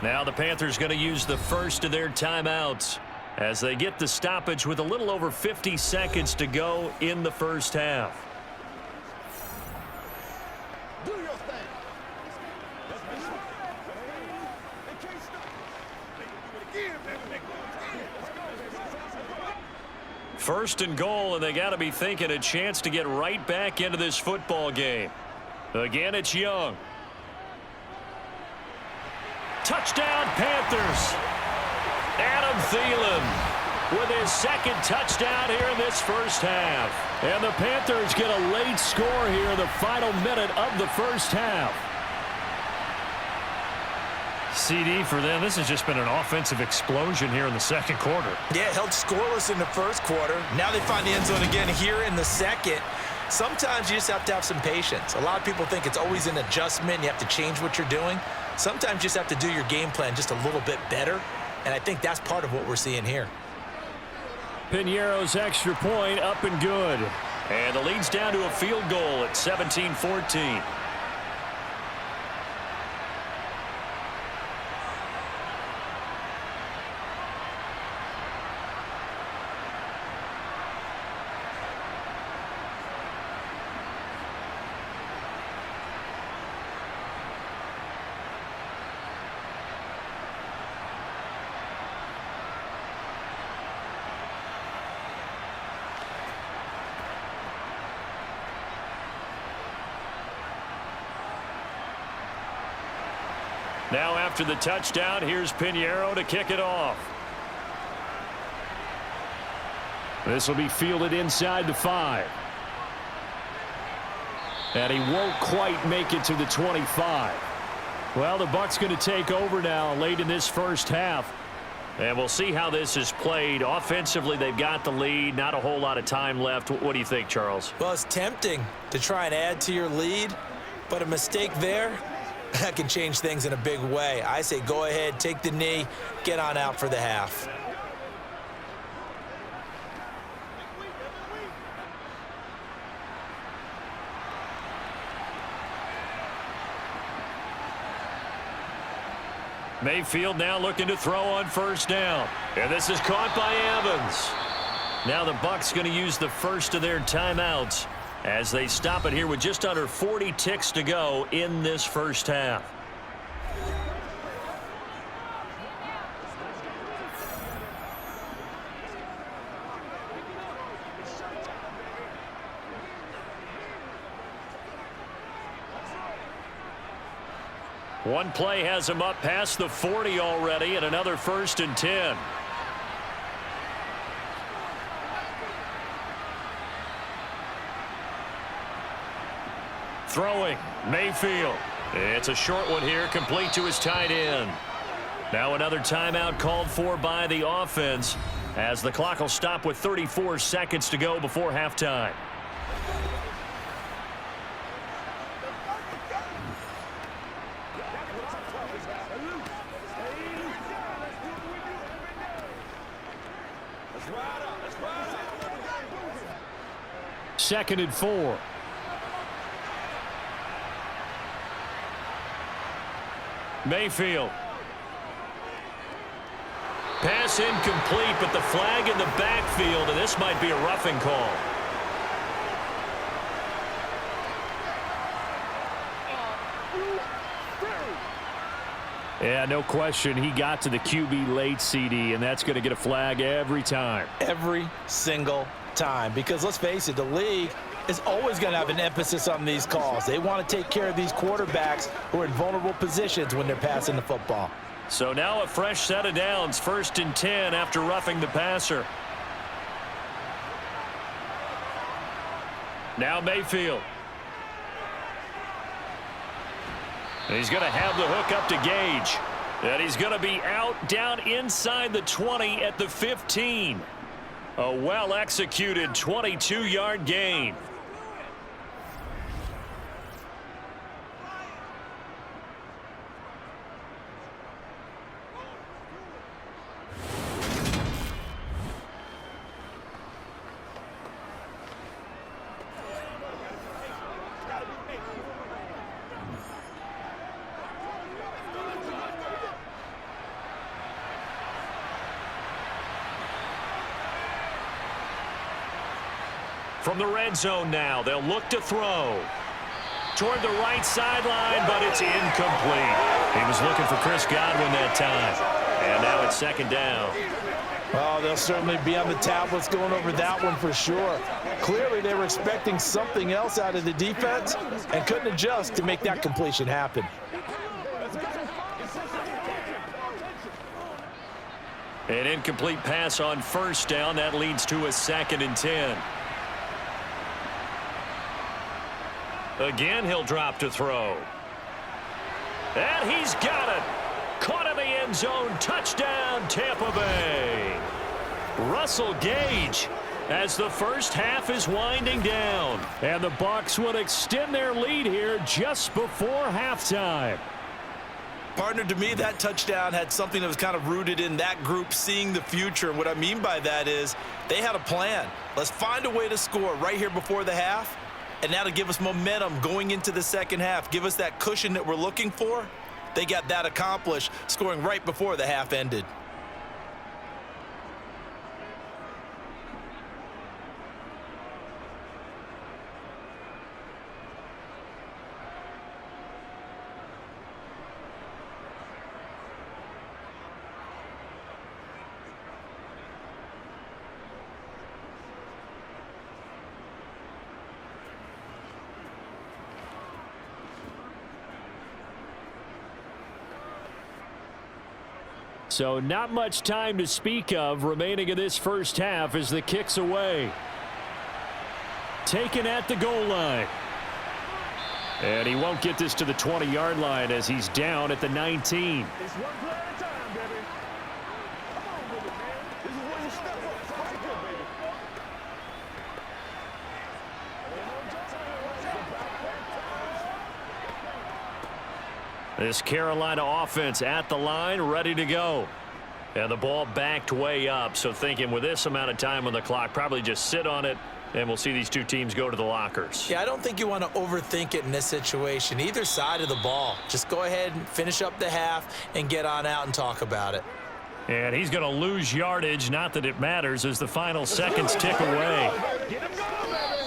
Now the Panthers going to use the first of their timeouts as they get the stoppage with a little over 50 seconds to go in the 1st half. Do your thing. 1st and goal, and they got to be thinking a chance to get right back into this football game. Again, it's Young. Touchdown, Panthers. Adam Thielen with his 2nd touchdown here in this 1st half. And the Panthers get a late score here in the final minute of the 1st half. CD for them, this has just been an offensive explosion here in the 2nd quarter. Yeah, held scoreless in the 1st quarter. Now they find the end zone again here in the 2nd. Sometimes you just have to have some patience. A lot of people think it's always an adjustment. You have to change what you're doing. Sometimes you just have to do your game plan just a little bit better, and I think that's part of what we're seeing here. Piñeiro's extra point up and good. And the lead's down to a field goal at 17-14. Now after the touchdown, here's Piñeiro to kick it off. This will be fielded inside the 5. And he won't quite make it to the 25. Well, the Bucs going to take over now late in this 1st half. And we'll see how this is played. Offensively, they've got the lead. Not a whole lot of time left. What do you think, Charles? Well, it's tempting to try and add to your lead, but a mistake there, that can change things in a big way. I say go ahead, take the knee, get on out for the half. Mayfield now looking to throw on 1st down. And this is caught by Evans. Now the Bucs going to use the first of their timeouts as they stop it here with just under 40 ticks to go in this 1st half. One play has him up past the 40 already, and another 1st and 10. Throwing, Mayfield. It's a short one here, complete to his tight end. Now another timeout called for by the offense as the clock will stop with 34 seconds to go before halftime. Second and 4. Mayfield. Pass incomplete, but the flag in the backfield, and this might be a roughing call. Yeah, no question. He got to the QB late, CD, and that's going to get a flag every time. Every single time. Because let's face it, the league is always going to have an emphasis on these calls. They want to take care of these quarterbacks who are in vulnerable positions when they're passing the football. So now a fresh set of downs, 1st and 10 after roughing the passer. Now Mayfield. And he's going to have the hook up to Gage. And he's going to be out down inside the 20 at the 15. A well-executed 22-yard gain. From the red zone now, they'll look to throw. Toward the right sideline, but it's incomplete. He was looking for Chris Godwin that time. And now it's 2nd down. Oh, they'll certainly be on the tablets going over that one for sure. Clearly, they were expecting something else out of the defense and couldn't adjust to make that completion happen. An incomplete pass on 1st down. That leads to a 2nd and 10. Again, he'll drop to throw. And he's got it. Caught in the end zone. Touchdown, Tampa Bay. Russell Gage as the first half is winding down. And the Bucs would extend their lead here just before halftime. Partner, to me, that touchdown had something that was kind of rooted in that group seeing the future. And what I mean by that is they had a plan. Let's find a way to score right here before the half. And now to give us momentum going into the 2nd half, give us that cushion that we're looking for. They got that accomplished, scoring right before the half ended. So not much time to speak of remaining in this first half as the kick's away. Taken at the goal line. And he won't get this to the 20-yard line as he's down at the 19. It's one play at a time, baby. Come on with it, man. This is where you step up. Step up, baby. This Carolina offense at the line, ready to go. And the ball backed way up, so thinking with this amount of time on the clock, probably just sit on it, and we'll see these two teams go to the lockers. Yeah, I don't think you want to overthink it in this situation. Either side of the ball. Just go ahead and finish up the half and get on out and talk about it. And he's going to lose yardage, not that it matters, as the final seconds tick away.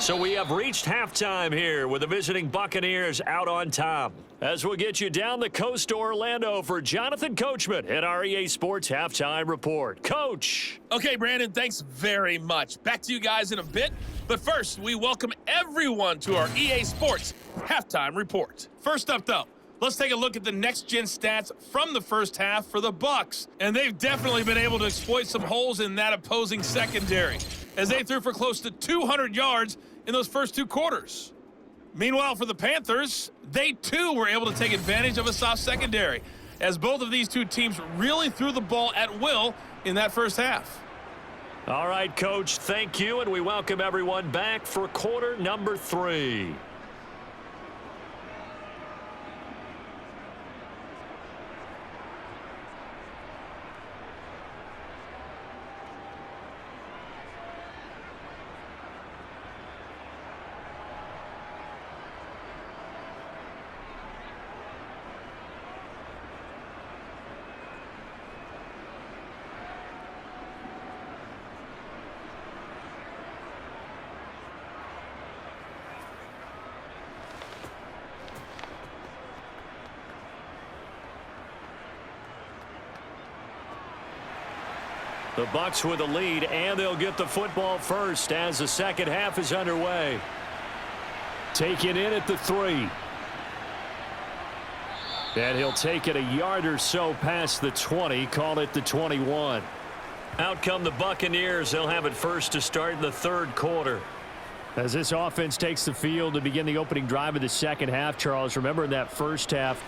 So we have reached halftime here with the visiting Buccaneers out on top. As we'll get you down the coast to Orlando for Jonathan Coachman at our EA Sports Halftime Report. Coach. Okay, Brandon, thanks very much. Back to you guys in a bit. But first, we welcome everyone to our EA Sports Halftime Report. First up, though, let's take a look at the next-gen stats from the first half for the Bucs. And they've definitely been able to exploit some holes in that opposing secondary, as they threw for close to 200 yards in those first two quarters. Meanwhile, for the Panthers, they too were able to take advantage of a soft secondary, as both of these two teams really threw the ball at will in that first half. All right, Coach, thank you, and we welcome everyone back for quarter number 3. The Bucs with a lead, and they'll get the football first as the second half is underway. Taken in at the 3. And he'll take it a yard or so past the 20, call it the 21. Out come the Buccaneers. They'll have it first to start in the third quarter. As this offense takes the field to begin the opening drive of the second half, Charles, remember in that first half,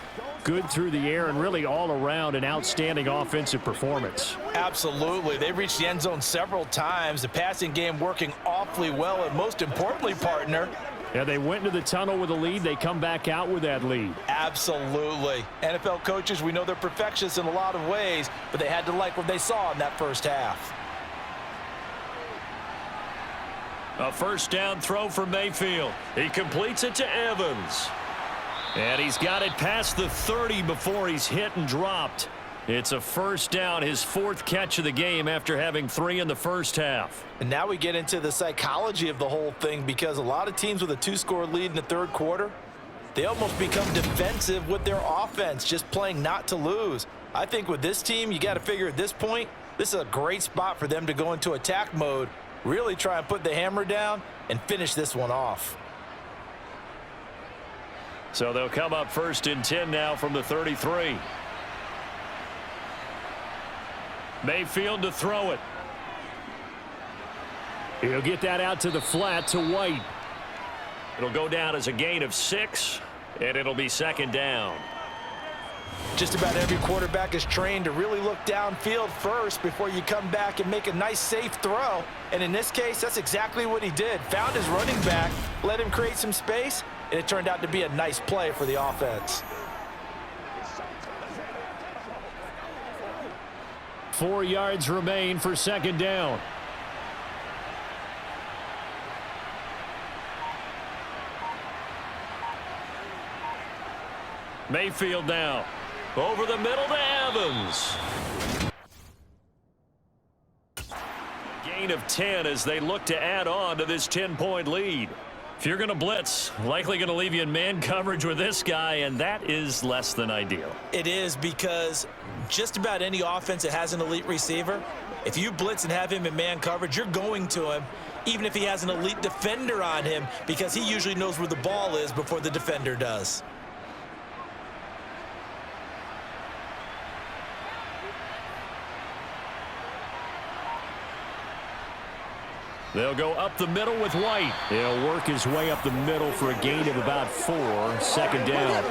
good through the air and really all around an outstanding offensive performance. Absolutely. They reached the end zone several times. The passing game working awfully well, and most importantly, partner, yeah, they went into the tunnel with a lead. They come back out with that lead. Absolutely. NFL coaches, we know they're perfectionists in a lot of ways, but they had to like what they saw in that first half. A first down throw for Mayfield. He completes it to Evans. And he's got it past the 30 before he's hit and dropped. It's a first down, his 4th catch of the game after having 3 in the first half. And now we get into the psychology of the whole thing, because a lot of teams with a 2-score lead in the third quarter, they almost become defensive with their offense, just playing not to lose. I think with this team, you got to figure at this point, this is a great spot for them to go into attack mode, really try and put the hammer down and finish this one off. So they'll come up first and 10 now from the 33. Mayfield to throw it. He'll get that out to the flat to White. It'll go down as a gain of 6, and it'll be second down. Just about every quarterback is trained to really look downfield first before you come back and make a nice, safe throw. And in this case, that's exactly what he did. Found his running back, let him create some space, and it turned out to be a nice play for the offense. 4 yards remain for second down. Mayfield now. Over the middle to Evans. Gain of 10 as they look to add on to this 10-point lead. If you're going to blitz, likely going to leave you in man coverage with this guy, and that is less than ideal. It is, because just about any offense that has an elite receiver, if you blitz and have him in man coverage, you're going to him, even if he has an elite defender on him, because he usually knows where the ball is before the defender does. They'll go up the middle with White. He'll work his way up the middle for a gain of about 4. Second down.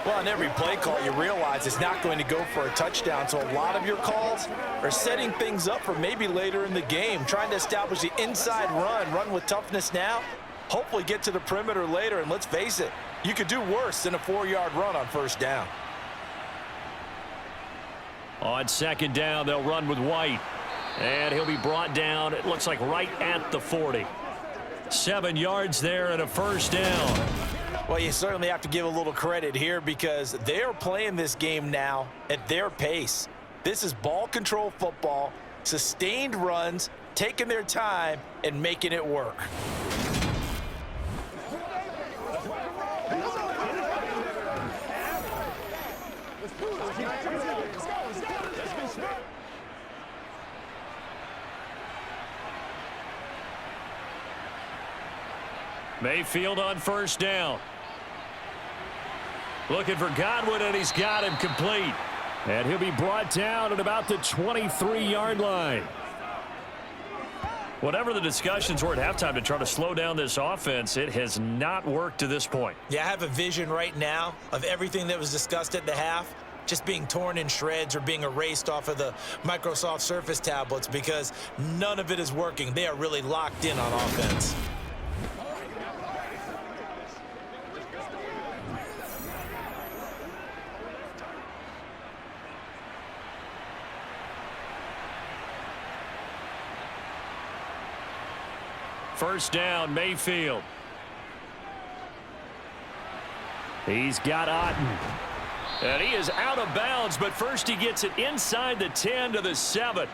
Well, on every play call, you realize it's not going to go for a touchdown. So a lot of your calls are setting things up for maybe later in the game, trying to establish the inside run with toughness now, hopefully get to the perimeter later. And let's face it, you could do worse than a 4-yard run on first down. On second down, they'll run with White. And he'll be brought down, it looks like right at the 40. 7 yards there and a first down. Well, you certainly have to give a little credit here, because they are playing this game now at their pace. This is ball control football, sustained runs, taking their time and making it work. Mayfield on first down. Looking for Godwin, and he's got him complete. And he'll be brought down at about the 23-yard line. Whatever the discussions were at halftime to try to slow down this offense, it has not worked to this point. Yeah, I have a vision right now of everything that was discussed at the half just being torn in shreds or being erased off of the Microsoft Surface tablets, because none of it is working. They are really locked in on offense. First down, Mayfield. He's got Otten. And he is out of bounds, but first he gets it inside the 10 to the 7.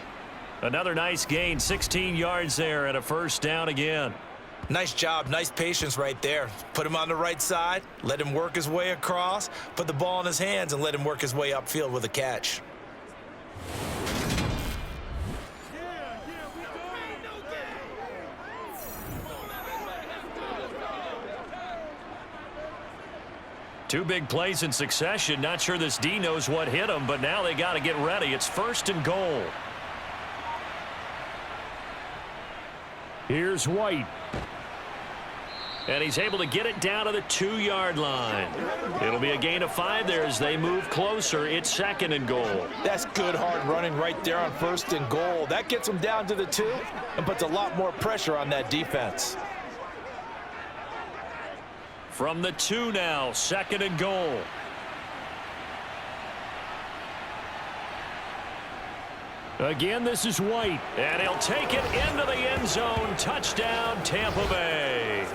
Another nice gain, 16 yards there, and a first down again. Nice job, nice patience right there. Put him on the right side, let him work his way across, put the ball in his hands, and let him work his way upfield with a catch. Two big plays in succession. Not sure this D knows what hit him, but now they got to get ready. It's 1st and goal. Here's White. And he's able to get it down to the 2-yard line. It'll be a gain of 5 there as they move closer. It's 2nd and goal. That's good hard running right there on 1st and goal. That gets them down to the 2 and puts a lot more pressure on that defense. From the 2 now, 2nd and goal. Again, this is White. And he'll take it into the end zone. Touchdown, Tampa Bay.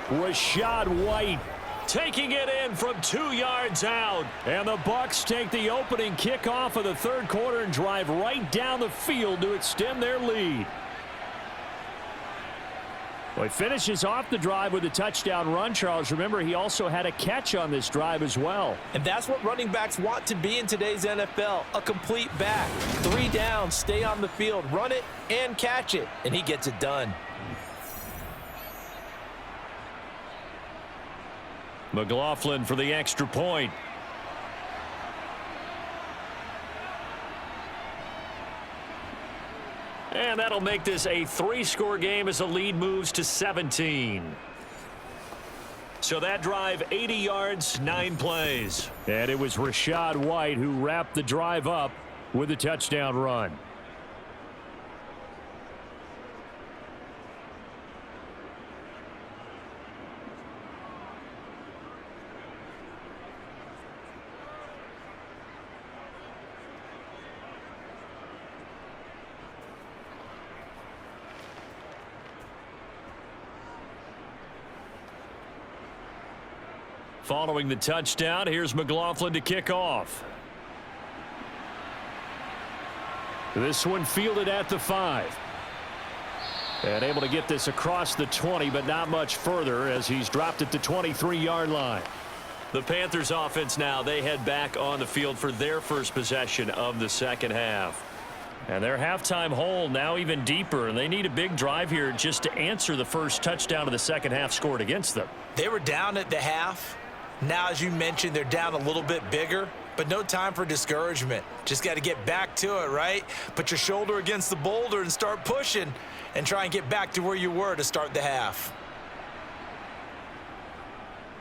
Rashad White taking it in from 2 yards out. And the Bucs take the opening kickoff of the 3rd quarter and drive right down the field to extend their lead. Well, he finishes off the drive with a touchdown run, Charles. Remember, he also had a catch on this drive as well. And that's what running backs want to be in today's NFL, a complete back. 3 downs, stay on the field, run it and catch it, and he gets it done. McLaughlin for the extra point. And that'll make this a 3-score game as the lead moves to 17. So that drive, 80 yards, 9 plays. And it was Rashad White who wrapped the drive up with a touchdown run. Following the touchdown, here's McLaughlin to kick off. This one fielded at the 5. And able to get this across the 20, but not much further as he's dropped at the 23-yard line. The Panthers offense now, they head back on the field for their first possession of the 2nd half. And their halftime hole now even deeper, and they need a big drive here just to answer the first touchdown of the 2nd half scored against them. They were down at the half. Now, as you mentioned, they're down a little bit bigger, but no time for discouragement. Just got to get back to it, right? Put your shoulder against the boulder and start pushing and try and get back to where you were to start the half.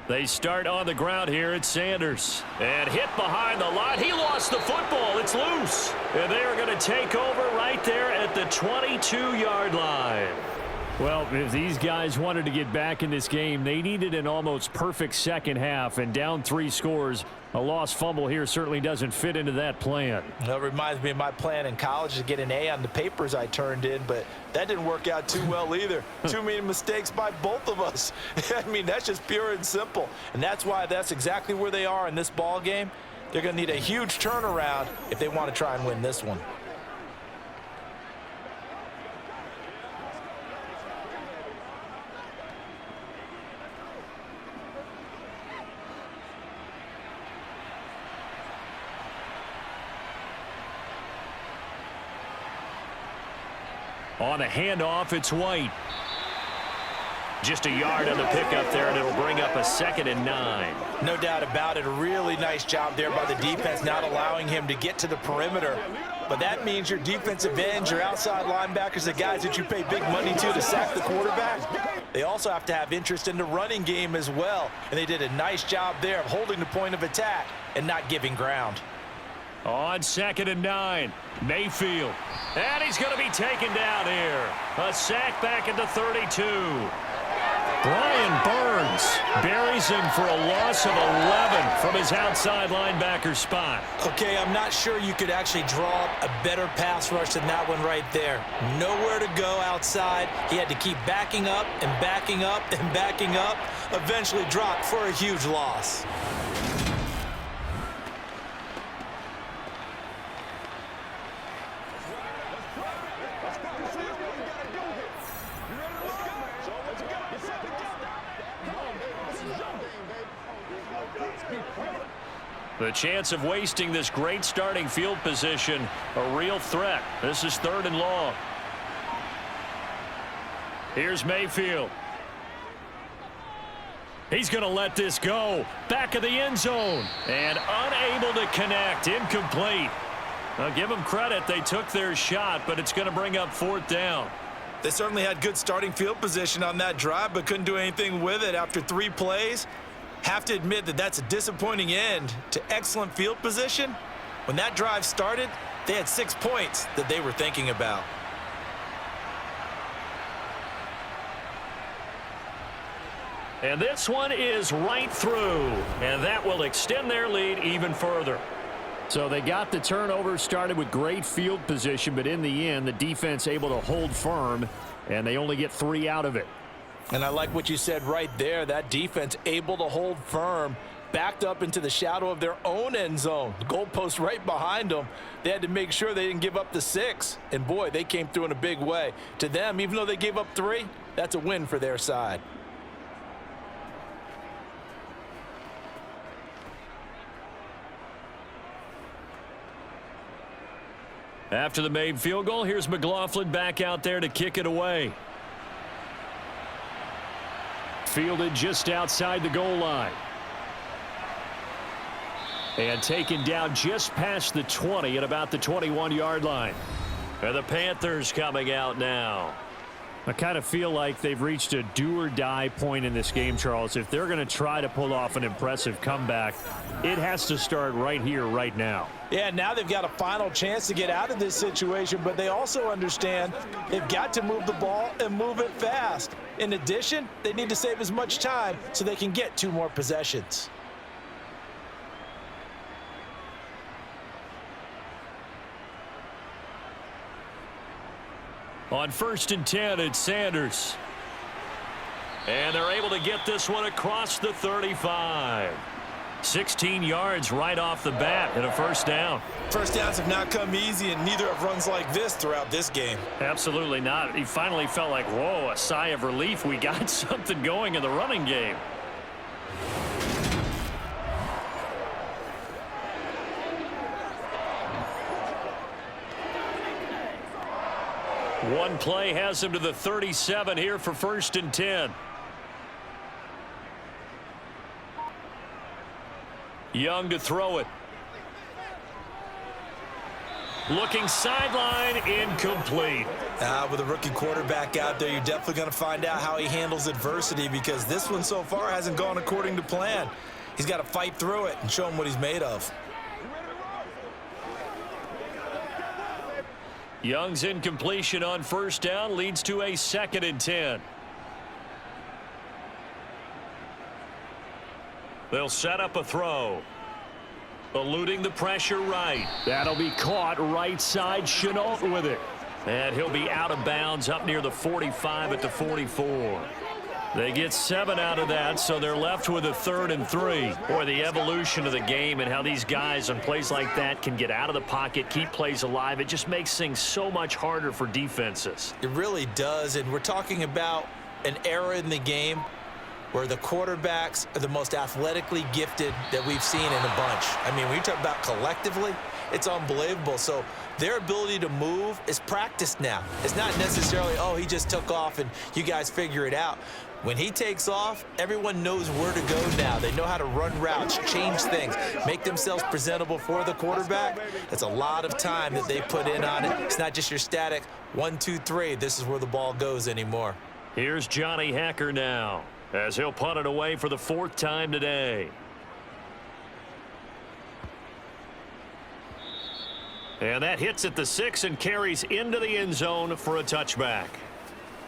They start on the ground here at Sanders. And hit behind the line. He lost the football. It's loose. And they are going to take over right there at the 22-yard line. Well, if these guys wanted to get back in this game, they needed an almost perfect 2nd half, and down 3 scores. A lost fumble here certainly doesn't fit into that plan. That reminds me of my plan in college to get an A on the papers I turned in, but that didn't work out too well either. Too many mistakes by both of us. I mean, that's just pure and simple, and that's why that's exactly where they are in this ball game. They're going to need a huge turnaround if they want to try and win this one. On a handoff, it's White. Just a yard on the pickup there, and it'll bring up a 2nd and 9. No doubt about it. A really nice job there by the defense, not allowing him to get to the perimeter. But that means your defensive ends, your outside linebackers, the guys that you pay big money to sack the quarterback, they also have to have interest in the running game as well. And they did a nice job there of holding the point of attack and not giving ground. On 2nd and 9, Mayfield. And he's going to be taken down here. A sack back at the 32. Brian Burns buries him for a loss of 11 from his outside linebacker spot. Okay, I'm not sure you could actually draw up a better pass rush than that one right there. Nowhere to go outside. He had to keep backing up and backing up and backing up. Eventually dropped for a huge loss. The chance of wasting this great starting field position, a real threat. This is 3rd and long. Here's Mayfield. He's going to let this go. Back of the end zone. And unable to connect. Incomplete. I'll give them credit. They took their shot, but it's going to bring up 4th down. They certainly had good starting field position on that drive, but couldn't do anything with it after 3 plays. Have to admit that that's a disappointing end to excellent field position. When that drive started, they had 6 points that they were thinking about. And this one is right through, and that will extend their lead even further. So they got the turnover, started with great field position, but in the end, the defense able to hold firm, and they only get 3 out of it. And I like what you said right there. That defense able to hold firm, backed up into the shadow of their own end zone. The goalpost right behind them. They had to make sure they didn't give up the 6. And, boy, they came through in a big way. To them, even though they gave up 3, that's a win for their side. After the made field goal, here's McLaughlin back out there to kick it away. Fielded just outside the goal line. And taken down just past the 20 at about the 21-yard line. And the Panthers coming out now. I kind of feel like they've reached a do-or-die point in this game, Charles. If they're going to try to pull off an impressive comeback, it has to start right here, right now. Yeah, now they've got a final chance to get out of this situation, but they also understand they've got to move the ball and move it fast. In addition, they need to save as much time so they can get 2 more possessions. On 1st and 10, it's Sanders. And they're able to get this one across the 35. 16 yards right off the bat and a 1st down. First downs have not come easy, and neither have runs like this throughout this game. Absolutely not. He finally felt like, whoa, a sigh of relief. We got something going in the running game. One play has him to the 37 here for 1st and 10. Young to throw it. Looking sideline, incomplete. With a rookie quarterback out there, you're definitely going to find out how he handles adversity, because this one so far hasn't gone according to plan. He's got to fight through it and show him what he's made of. Young's incompletion on 1st down leads to a 2nd and 10. They'll set up a throw. Eluding the pressure right. That'll be caught right side. Chenault with it. And he'll be out of bounds up near the 45 at the 44. They get 7 out of that, so they're left with a 3rd and 3. Boy, the evolution of the game and how these guys on plays like that can get out of the pocket, keep plays alive, it just makes things so much harder for defenses. It really does, and we're talking about an era in the game where the quarterbacks are the most athletically gifted that we've seen in a bunch. I mean, when you talk about collectively, it's unbelievable. So their ability to move is practiced now. It's not necessarily, oh, he just took off and you guys figure it out. When he takes off, everyone knows where to go now. They know how to run routes, change things, make themselves presentable for the quarterback. That's a lot of time that they put in on it. It's not just your static 1, 2, 3. This is where the ball goes anymore. Here's Johnny Hacker now, as he'll punt it away for the 4th time today. And that hits at the 6 and carries into the end zone for a touchback.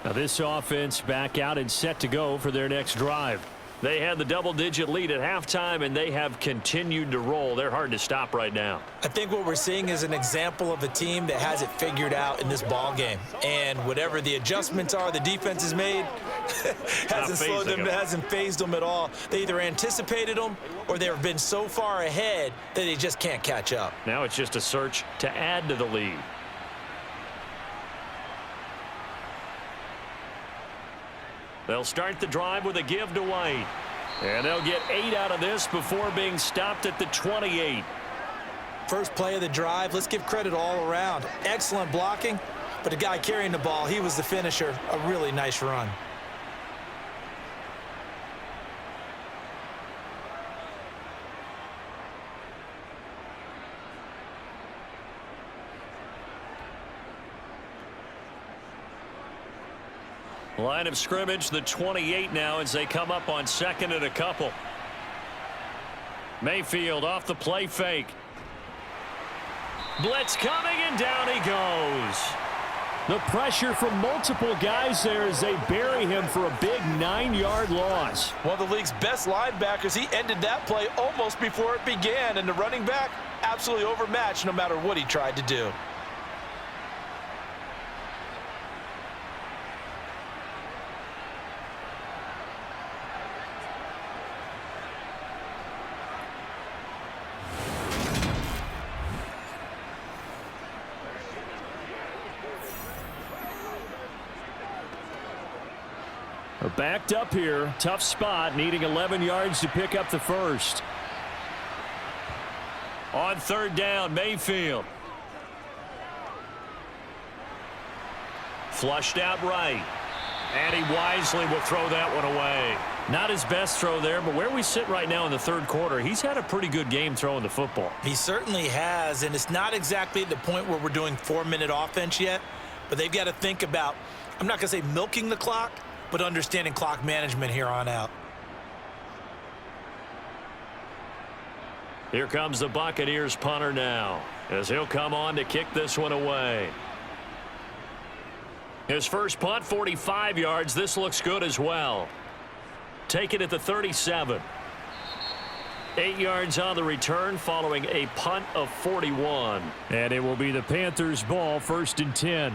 Now this offense back out and set to go for their next drive. They had the double-digit lead at halftime, and they have continued to roll. They're hard to stop right now. I think what we're seeing is an example of a team that has it figured out in this ball game. And whatever the adjustments are the defense has made hasn't slowed them, hasn't phased them at all. They either anticipated them or they've been so far ahead that they just can't catch up. Now it's just a search to add to the lead. They'll start the drive with a give to White. And they'll get 8 out of this before being stopped at the 28. First play of the drive, let's give credit all around. Excellent blocking, but the guy carrying the ball, he was the finisher. A really nice run. Line of scrimmage, the 28 now as they come up on 2nd and a couple. Mayfield off the play fake. Blitz coming, and down he goes. The pressure from multiple guys there as they bury him for a big 9-yard loss. One of the league's best linebackers. He ended that play almost before it began, and the running back absolutely overmatched no matter what he tried to do. They're backed up here. Tough spot, needing 11 yards to pick up the first. On 3rd down, Mayfield. Flushed out right. And he wisely will throw that one away. Not his best throw there, but where we sit right now in the 3rd quarter, he's had a pretty good game throwing the football. He certainly has, and it's not exactly at the point where we're doing 4-minute offense yet, but they've got to think about, I'm not going to say milking the clock, but understanding clock management here on out. Here comes the Buccaneers punter now, as he'll come on to kick this one away. His first punt, 45 yards. This looks good as well. Take it at the 37. 8 yards on the return following a punt of 41. And it will be the Panthers' ball, 1st and 10.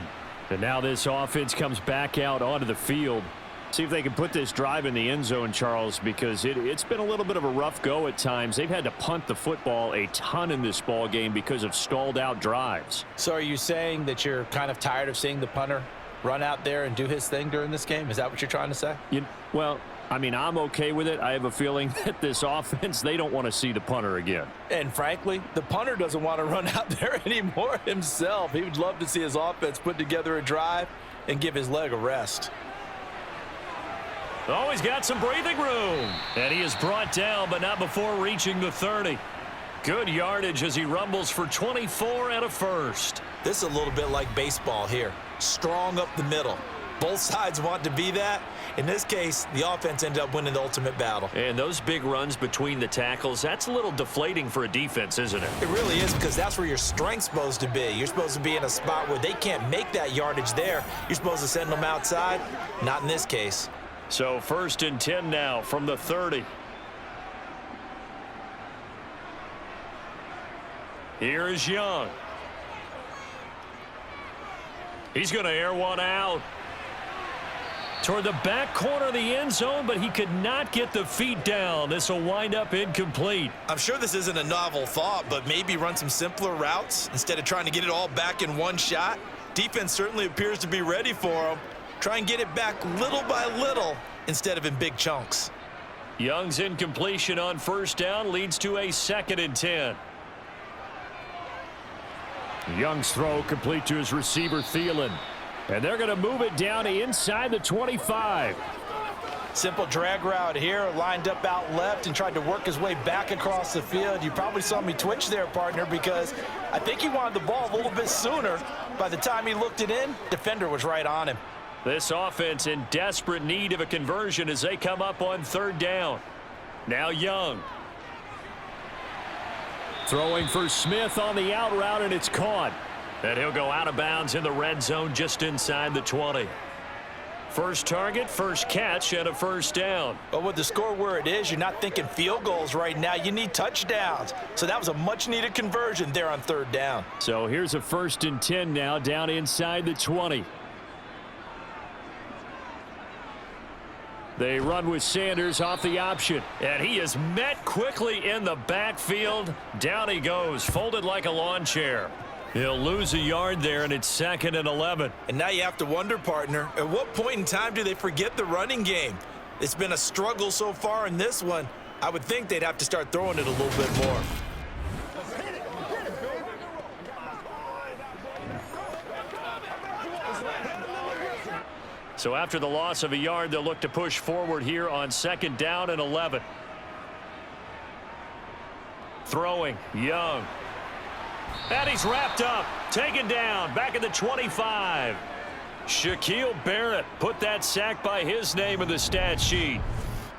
And now this offense comes back out onto the field. See if they can put this drive in the end zone, Charles, because it's been a little bit of a rough go at times. They've had to punt the football a ton in this ball game because of stalled out drives. So are you saying that you're kind of tired of seeing the punter run out there and do his thing during this game? Is that what you're trying to say? Well, I mean, I'm okay with it. I have a feeling that this offense, they don't want to see the punter again. And frankly, the punter doesn't want to run out there anymore himself. He would love to see his offense put together a drive and give his leg a rest. Oh, he's got some breathing room. And he is brought down, but not before reaching the 30. Good yardage as he rumbles for 24 and a first. This is a little bit like baseball here. Strong up the middle. Both sides want to be that. In this case, the offense ended up winning the ultimate battle. And those big runs between the tackles, that's a little deflating for a defense, isn't it? It really is, because that's where your strength's supposed to be. You're supposed to be in a spot where they can't make that yardage there. You're supposed to send them outside. Not in this case. So 1st and 10 now from the 30. Here is Young. He's going to air one out toward the back corner of the end zone, but he could not get the feet down. This will wind up incomplete. I'm sure this isn't a novel thought, but maybe run some simpler routes instead of trying to get it all back in one shot. Defense certainly appears to be ready for him. Try and get it back little by little instead of in big chunks. Young's incompletion on 1st down leads to a 2nd and 10. Young's throw complete to his receiver, Thielen. And they're going to move it down inside the 25. Simple drag route here, lined up out left and tried to work his way back across the field. You probably saw me twitch there, partner, because I think he wanted the ball a little bit sooner. By the time he looked it in, defender was right on him. This offense in desperate need of a conversion as they come up on 3rd down. Now Young. Throwing for Smith on the out route, and it's caught. And he'll go out of bounds in the red zone just inside the 20. First target, first catch, and a 1st down. But with the score where it is, you're not thinking field goals right now. You need touchdowns. So that was a much-needed conversion there on 3rd down. So here's a 1st and 10 now down inside the 20. They run with Sanders off the option. And he is met quickly in the backfield. Down he goes, folded like a lawn chair. He'll lose a yard there, and it's 2nd and 11. And now you have to wonder, partner, at what point in time do they forget the running game? It's been a struggle so far in this one. I would think they'd have to start throwing it a little bit more. So after the loss of a yard, they'll look to push forward here on 2nd down and 11. Throwing, Young. And he's wrapped up, taken down, back at the 25. Shaquille Barrett put that sack by his name in the stat sheet.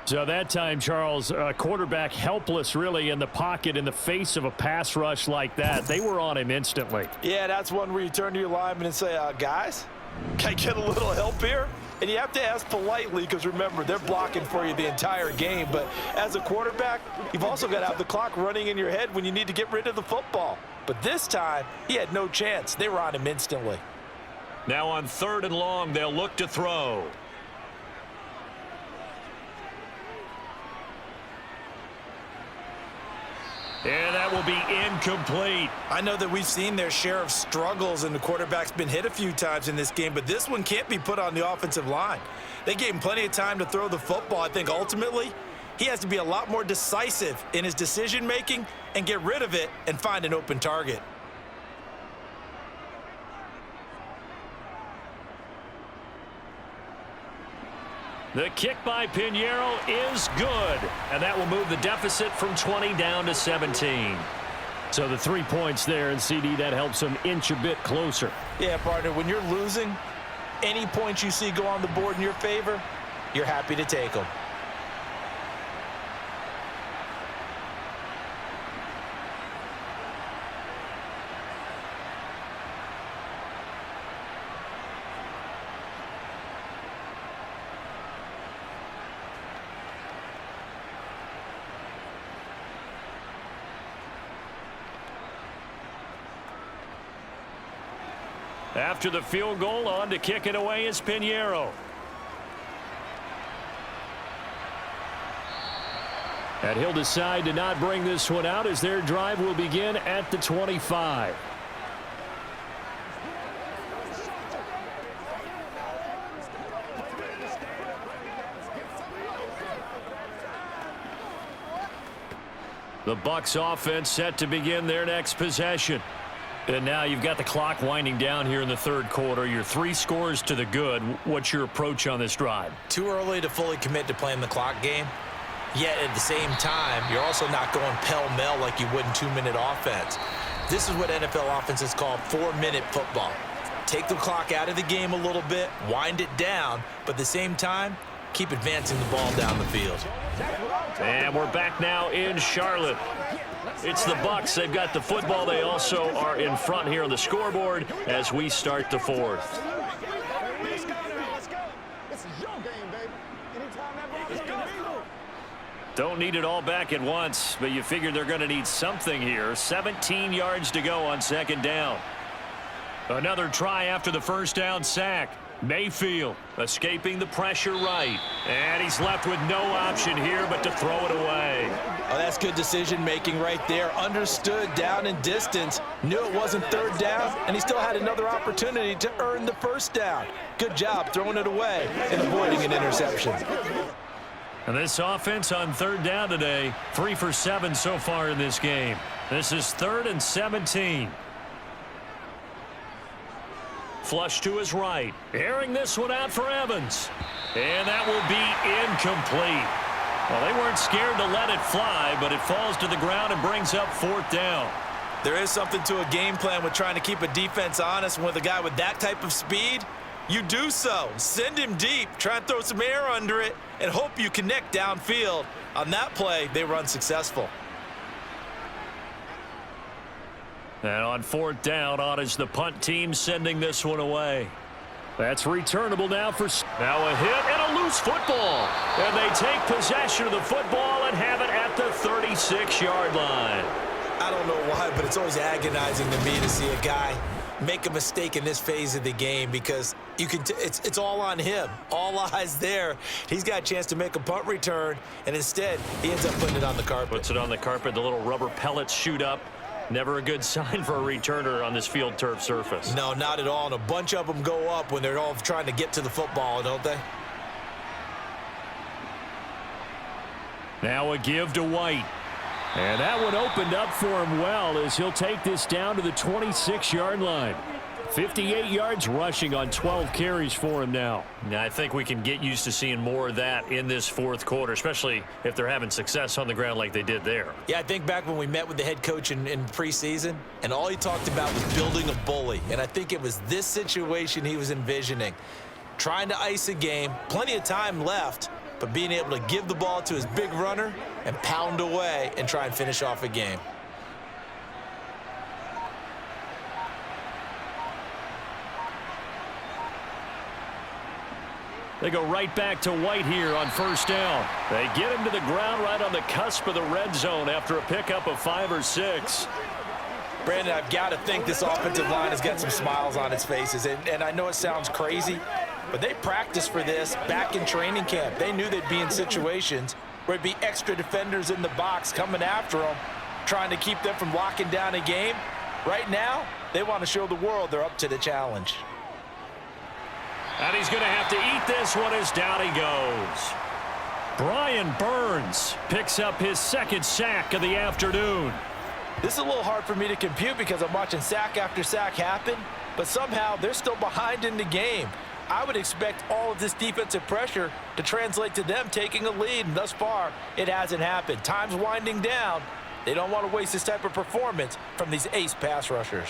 So that time, Charles, quarterback helpless really in the pocket in the face of a pass rush like that. They were on him instantly. Yeah, that's one where you turn to your lineman and say, guys, can I get a little help here? And you have to ask politely because, remember, they're blocking for you the entire game. But as a quarterback, you've also got to have the clock running in your head when you need to get rid of the football. But this time, he had no chance. They were on him instantly. Now on 3rd and long, they'll look to throw. And that will be incomplete. I know that we've seen their share of struggles, and the quarterback's been hit a few times in this game, but this one can't be put on the offensive line. They gave him plenty of time to throw the football. I think ultimately he has to be a lot more decisive in his decision-making and get rid of it and find an open target. The kick by Pinheiro is good, and that will move the deficit from 20 down to 17. So the 3 points there, and CD, that helps them inch a bit closer. Yeah, partner, when you're losing, any points you see go on the board in your favor, you're happy to take them. After the field goal, on to kick it away is Pinheiro. And he'll decide to not bring this one out as their drive will begin at the 25. The Bucs offense set to begin their next possession. And now you've got the clock winding down here in the 3rd quarter. You're 3 scores to the good. What's your approach on this drive? Too early to fully commit to playing the clock game. Yet at the same time, you're also not going pell-mell like you would in 2-minute offense. This is what NFL offenses call 4-minute football. Take the clock out of the game a little bit, wind it down, but at the same time, keep advancing the ball down the field. And we're back now in Charlotte. It's the Bucs. They've got the football. They also are in front here on the scoreboard as we start the 4th. Let's go. This is your game, baby. Anytime that ball's going, Don't need it all back at once, but you figure they're going to need something here. 17 yards to go on 2nd down. Another try after the 1st down sack. Mayfield escaping the pressure right. And he's left with no option here but to throw it away. Oh, that's good decision-making right there. Understood down and distance. Knew it wasn't 3rd down, and he still had another opportunity to earn the 1st down. Good job throwing it away and avoiding an interception. And this offense on 3rd down today, 3 for 7 so far in this game. This is 3rd and 17. Flush to his right. Airing this one out for Evans. And that will be incomplete. Well, they weren't scared to let it fly, but it falls to the ground and brings up 4th down. There is something to a game plan with trying to keep a defense honest. With a guy with that type of speed, you do so. Send him deep, try and throw some air under it, and hope you connect downfield. On that play, they were unsuccessful. And on 4th down, on is the punt team sending this one away. That's returnable now for... Now a hit and a loose football. And they take possession of the football and have it at the 36-yard line. I don't know why, but it's always agonizing to me to see a guy make a mistake in this phase of the game because you can it's all on him. All eyes there. He's got a chance to make a punt return, and instead he ends up putting it on the carpet. Puts it on the carpet. The little rubber pellets shoot up. Never a good sign for a returner on this field turf surface. No, not at all. And a bunch of them go up when they're all trying to get to the football, don't they? Now a give to White. And that one opened up for him well as he'll take this down to the 26-yard line. 58 yards rushing on 12 carries for him now. Now, I think we can get used to seeing more of that in this fourth quarter, especially if they're having success on the ground like they did there. Yeah, I think back when we met with the head coach in preseason, and all he talked about was building a bully. And I think it was this situation he was envisioning. Trying to ice a game, plenty of time left, but being able to give the ball to his big runner and pound away and try and finish off a game. They go right back to White here on first down. They get him to the ground right on the cusp of the red zone after a pickup of 5 or 6. Brandon, I've got to think this offensive line has got some smiles on its faces. And I know it sounds crazy, but they practiced for this back in training camp. They knew they'd be in situations where it'd be extra defenders in the box coming after them, trying to keep them from locking down a game. Right now, they want to show the world they're up to the challenge. And he's going to have to eat this one as down he goes. Brian Burns picks up his second sack of the afternoon. This is a little hard for me to compute because I'm watching sack after sack happen, but somehow they're still behind in the game. I would expect all of this defensive pressure to translate to them taking a lead, and thus far, it hasn't happened. Time's winding down. They don't want to waste this type of performance from these ace pass rushers.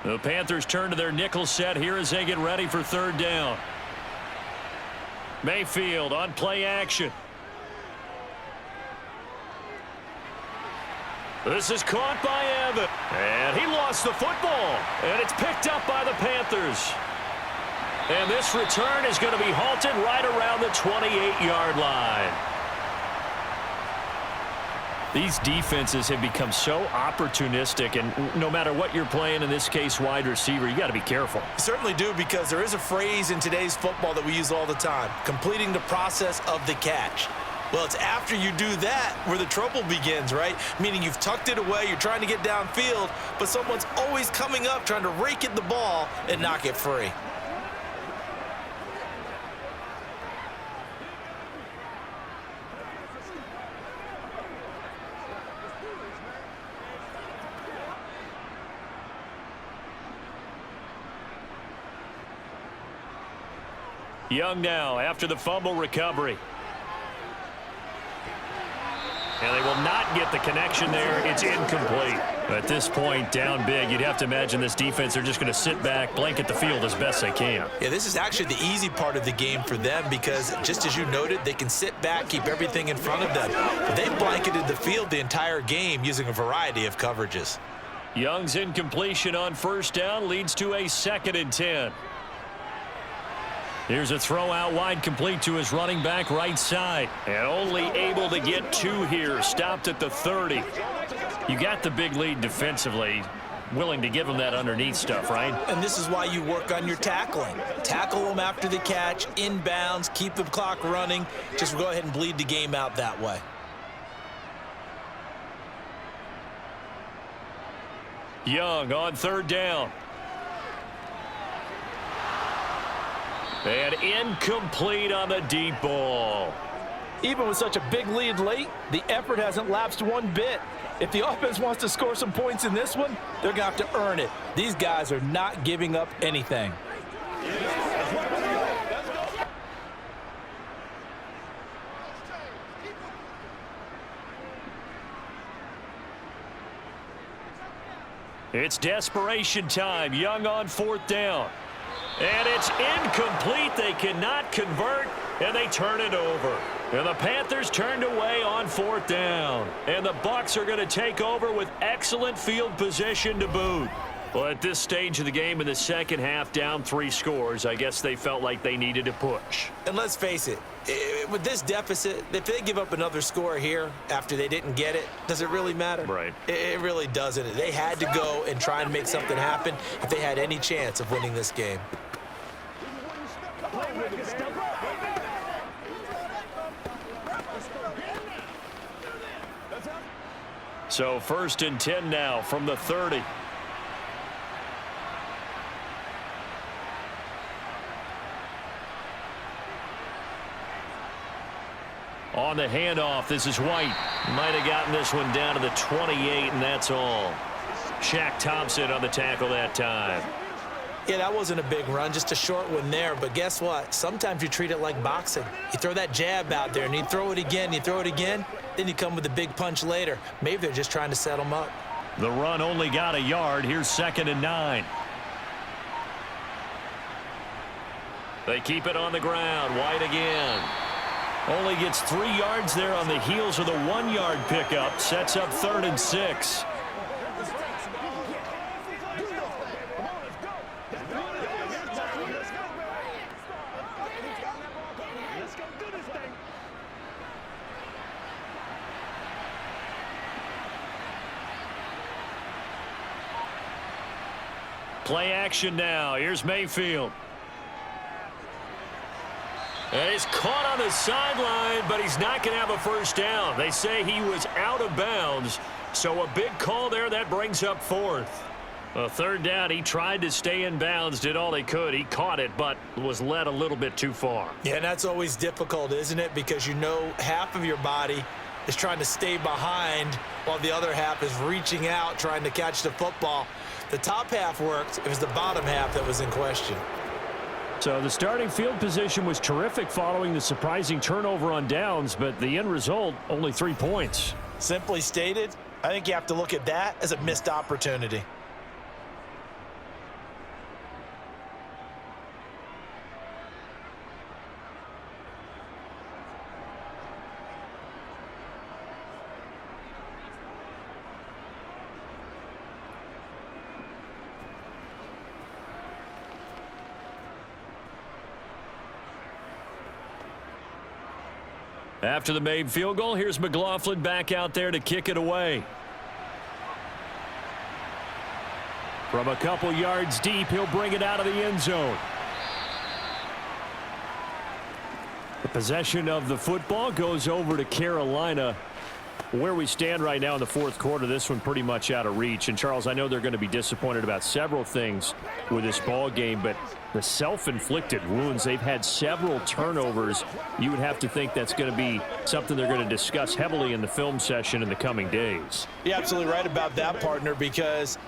The Panthers turn to their nickel set here as they get ready for third down. Mayfield on play action. This is caught by Evan. And he lost the football. And it's picked up by the Panthers. And this return is going to be halted right around the 28-yard line. These defenses have become so opportunistic, and no matter what you're playing, in this case wide receiver, you got to be careful. You certainly do, because there is a phrase in today's football that we use all the time, completing the process of the catch. Well, it's after you do that where the trouble begins, right? Meaning you've tucked it away, you're trying to get downfield, but someone's always coming up trying to rake at the ball and knock it free. Young now after the fumble recovery. And they will not get the connection there. It's incomplete. At this point, down big, you'd have to imagine this defense are just going to sit back, blanket the field as best they can. Yeah, this is actually the easy part of the game for them because, just as you noted, they can sit back, keep everything in front of them. But they've blanketed the field the entire game using a variety of coverages. Young's incompletion on first down leads to a 2nd and 10. Here's a throw out wide, complete to his running back right side. And only able to get 2 here. Stopped at the 30. You got the big lead defensively. Willing to give him that underneath stuff, right? And this is why you work on your tackling. Tackle them after the catch, inbounds, keep the clock running. Just go ahead and bleed the game out that way. Young on third down. And incomplete on the deep ball. Even with such a big lead late, the effort hasn't lapsed one bit. If the offense wants to score some points in this one, they're going to have to earn it. These guys are not giving up anything. It's desperation time. Young on fourth down. And it's incomplete. They cannot convert, and they turn it over. And the Panthers turned away on fourth down. And the Bucs are going to take over with excellent field position to boot. Well, at this stage of the game in the second half, down 3 scores, I guess they felt like they needed to push. And let's face it, with this deficit, if they give up another score here after they didn't get it, does it really matter? Right. It really doesn't. They had to go and try and make something happen if they had any chance of winning this game. So 1st and 10 now from the 30. On the handoff, this is White. Might have gotten this one down to the 28, and that's all. Shaq Thompson on the tackle that time. Yeah, that wasn't a big run, just a short one there. But guess what? Sometimes you treat it like boxing. You throw that jab out there, and you throw it again, then you come with a big punch later. Maybe they're just trying to set them up. The run only got a yard. Here's 2nd and 9. They keep it on the ground. White again. Only gets 3 yards there on the heels of the 1-yard pickup. Sets up 3rd and 6. Play action now. Here's Mayfield. And he's caught on the sideline, but he's not going to have a first down. They say he was out of bounds, so a big call there. That brings up 4th. A 3rd down, he tried to stay in bounds, did all he could. He caught it, but was led a little bit too far. Yeah, and that's always difficult, isn't it? Because you know half of your body is trying to stay behind while the other half is reaching out, trying to catch the football. The top half worked. It was the bottom half that was in question. So the starting field position was terrific following the surprising turnover on downs, but the end result, only 3 points. Simply stated, I think you have to look at that as a missed opportunity. After the made field goal, here's McLaughlin back out there to kick it away. From a couple yards deep, he'll bring it out of the end zone. The possession of the football goes over to Carolina. Where we stand right now in the 4th quarter, this one pretty much out of reach. And, Charles, I know they're going to be disappointed about several things with this ball game, but the self-inflicted wounds, they've had several turnovers. You would have to think that's going to be something they're going to discuss heavily in the film session in the coming days. You're absolutely right about that, partner, because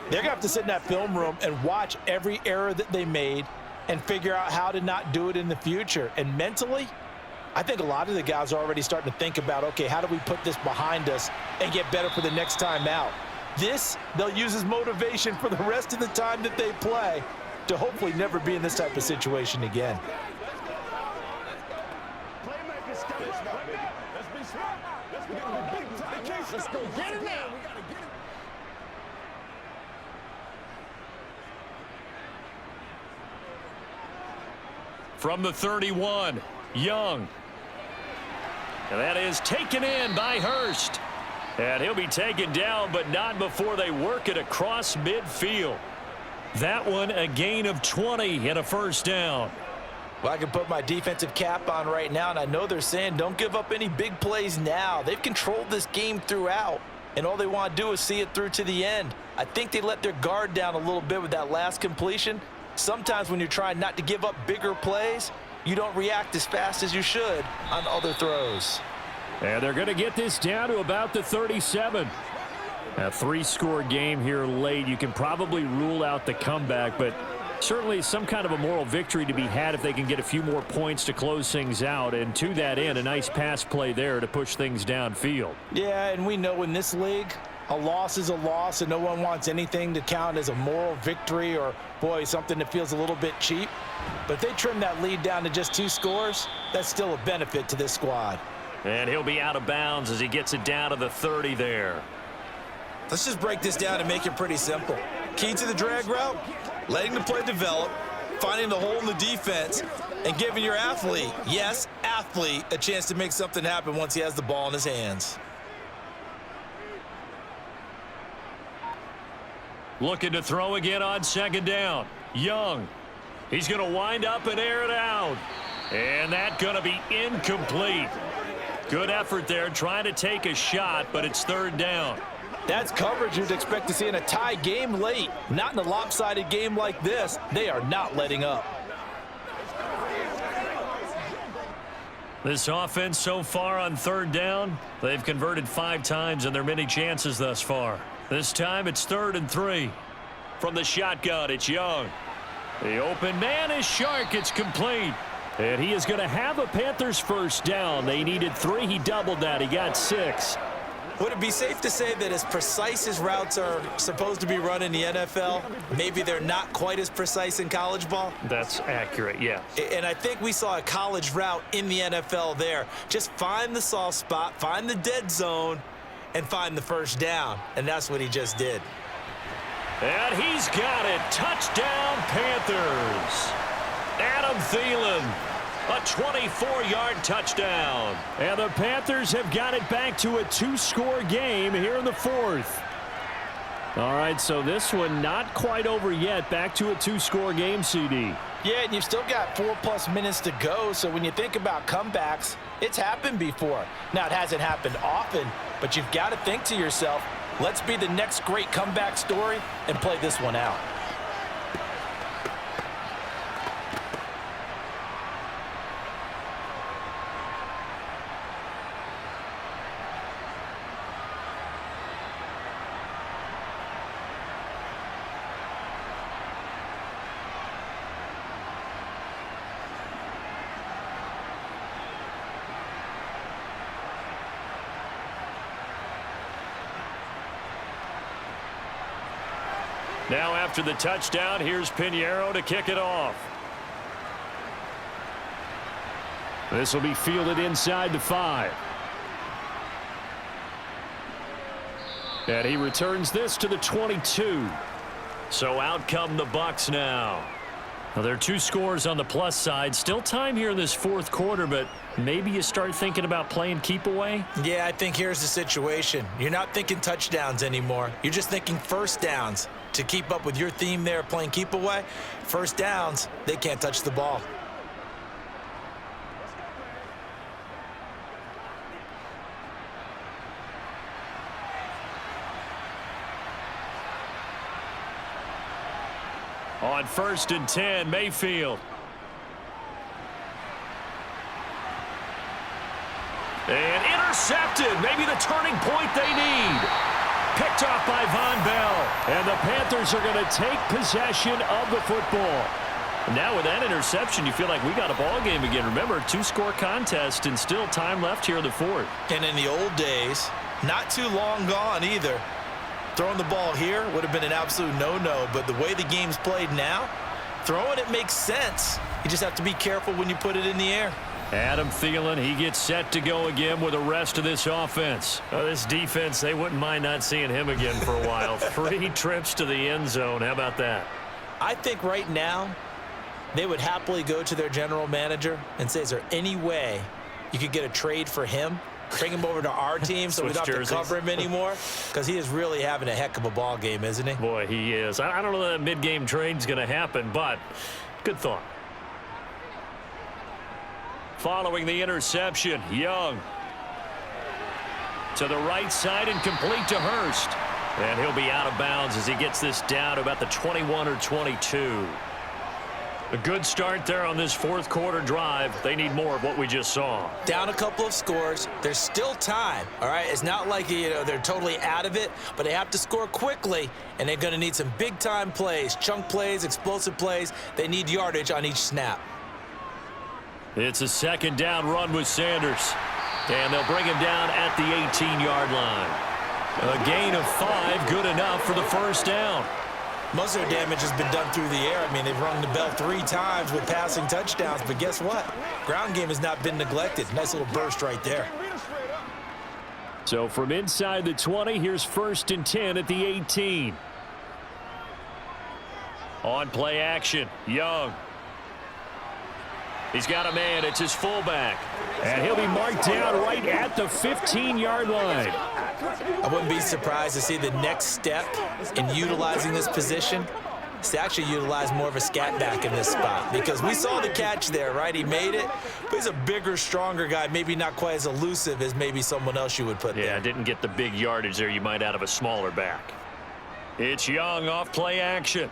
they're going to have to sit in that film room and watch every error that they made and figure out how to not do it in the future. And mentally, I think a lot of the guys are already starting to think about, okay, how do we put this behind us and get better for the next time out? This, they'll use as motivation for the rest of the time that they play to hopefully never be in this type of situation again. Let's go get it now. From the 31, Young. And that is taken in by Hurst. And he'll be taken down, but not before they work it across midfield. That one a gain of 20 and a first down. Well, I can put my defensive cap on right now, and I know they're saying don't give up any big plays now. They've controlled this game throughout, and all they want to do is see it through to the end. I think they let their guard down a little bit with that last completion. Sometimes when you're trying not to give up bigger plays, you don't react as fast as you should on other throws. And they're going to get this down to about the 37. A 3-score game here late. You can probably rule out the comeback, but certainly some kind of a moral victory to be had if they can get a few more points to close things out. And to that end, a nice pass play there to push things downfield. Yeah, and we know in this league, a loss is a loss, and no one wants anything to count as a moral victory or, boy, something that feels a little bit cheap. But if they trim that lead down to just 2 scores, that's still a benefit to this squad. And he'll be out of bounds as he gets it down to the 30 there. Let's just break this down and make it pretty simple. Key to the drag route, letting the play develop, finding the hole in the defense, and giving your athlete, yes, athlete, a chance to make something happen once he has the ball in his hands. Looking to throw again on 2nd down. Young. He's going to wind up and air it out. And that's going to be incomplete. Good effort there trying to take a shot, but it's 3rd down. That's coverage you'd expect to see in a tie game late. Not in a lopsided game like this. They are not letting up. This offense so far on third down, they've converted 5 times in their many chances thus far. This time it's 3rd and 3. From the shotgun, it's Young. The open man is Shark. It's complete. And he is going to have a Panthers first down. They needed 3. He doubled that. He got 6. Would it be safe to say that as precise as routes are supposed to be run in the NFL, maybe they're not quite as precise in college ball? That's accurate, yeah. And I think we saw a college route in the NFL there. Just find the soft spot, find the dead zone, and find the first down. And that's what he just did. And he's got it. Touchdown, Panthers. Adam Thielen, a 24-yard touchdown. And the Panthers have got it back to a 2-score game here in the 4th. All right, so this one not quite over yet. Back to a 2-score game, CD. Yeah, and you've still got 4+ minutes to go, so when you think about comebacks, it's happened before. Now, it hasn't happened often, but you've got to think to yourself, let's be the next great comeback story and play this one out. Now after the touchdown, here's Pinheiro to kick it off. This will be fielded inside the 5. And he returns this to the 22. So out come the Bucs now. Now there are 2 scores on the plus side. Still time here in this 4th quarter, but maybe you start thinking about playing keep away? Yeah, I think here's the situation. You're not thinking touchdowns anymore. You're just thinking first downs. To keep up with your theme there playing keep away, first downs, they can't touch the ball. On 1st and 10, Mayfield. And intercepted. Maybe the turning point they need. Picked off by Von Bell. And the Panthers are going to take possession of the football. Now with that interception, you feel like we got a ball game again. Remember, 2-score contest and still time left here in the 4th. And in the old days, not too long gone either, throwing the ball here would have been an absolute no-no. But the way the game's played now, throwing it makes sense. You just have to be careful when you put it in the air. Adam Thielen, he gets set to go again with the rest of this offense. This defense, they wouldn't mind not seeing him again for a while. 3 trips to the end zone. How about that? I think right now they would happily go to their general manager and say, is there any way you could get a trade for him? Bring him over to our team so we don't have to cover him anymore? Because he is really having a heck of a ball game, isn't he? Boy, he is. I don't know that mid-game trade's going to happen, but good thought. Following the interception, Young to the right side and complete to Hurst. And he'll be out of bounds as he gets this down to about the 21 or 22. A good start there on this 4th quarter drive. They need more of what we just saw. Down a couple of scores. There's still time, all right? It's not like, they're totally out of it, but they have to score quickly, and they're going to need some big-time plays, chunk plays, explosive plays. They need yardage on each snap. It's a 2nd down run with Sanders. And they'll bring him down at the 18-yard line. A gain of 5, good enough for the first down. Most of their damage has been done through the air. I mean, they've rung the bell 3 times with passing touchdowns, but guess what? Ground game has not been neglected. Nice little burst right there. So from inside the 20, here's 1st and 10 at the 18. On play action, Young. He's got a man. It's his fullback. And he'll be marked down right at the 15-yard line. I wouldn't be surprised to see the next step in utilizing this position is to actually utilize more of a scat back in this spot, because we saw the catch there, right? He made it, but he's a bigger, stronger guy, maybe not quite as elusive as maybe someone else you would put there. Yeah, didn't get the big yardage there you might out of a smaller back. It's Young off play action.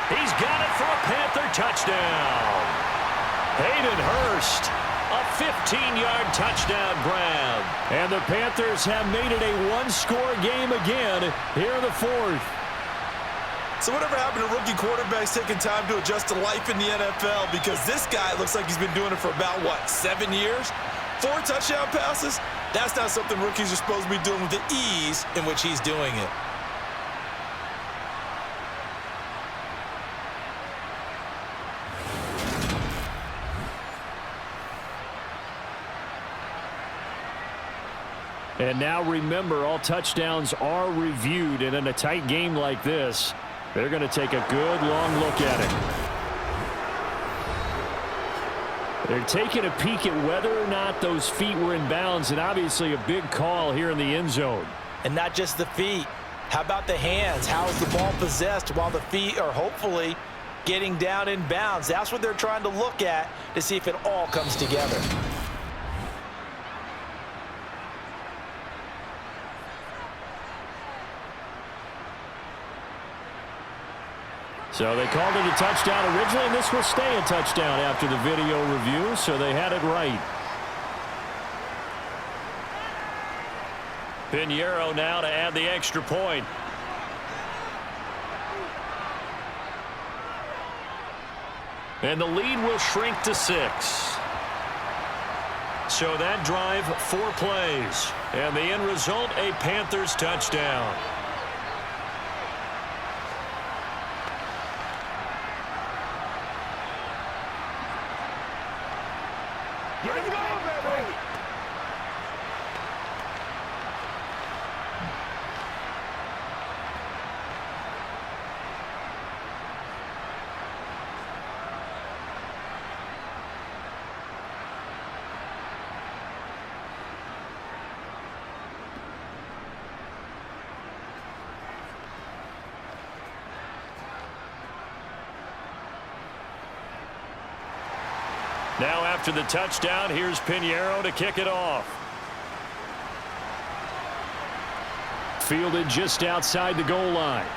He's got it for a Panther touchdown. Hayden Hurst, a 15-yard touchdown grab. And the Panthers have made it a one-score game again here in the fourth. So whatever happened to rookie quarterbacks taking time to adjust to life in the NFL? Because this guy looks like he's been doing it for about, 7 years? 4 touchdown passes? That's not something rookies are supposed to be doing with the ease in which he's doing it. And now remember, all touchdowns are reviewed, and in a tight game like this, they're going to take a good long look at it. They're taking a peek at whether or not those feet were in bounds, and obviously a big call here in the end zone. And not just the feet. How about the hands? How's the ball possessed while the feet are hopefully getting down in bounds? That's what they're trying to look at to see if it all comes together. So they called it a touchdown originally, and this will stay a touchdown after the video review, so they had it right. Pinheiro now to add the extra point. And the lead will shrink to 6. So that drive, 4 plays. And the end result, a Panthers touchdown. Now after the touchdown, here's Pinheiro to kick it off. Fielded just outside the goal line.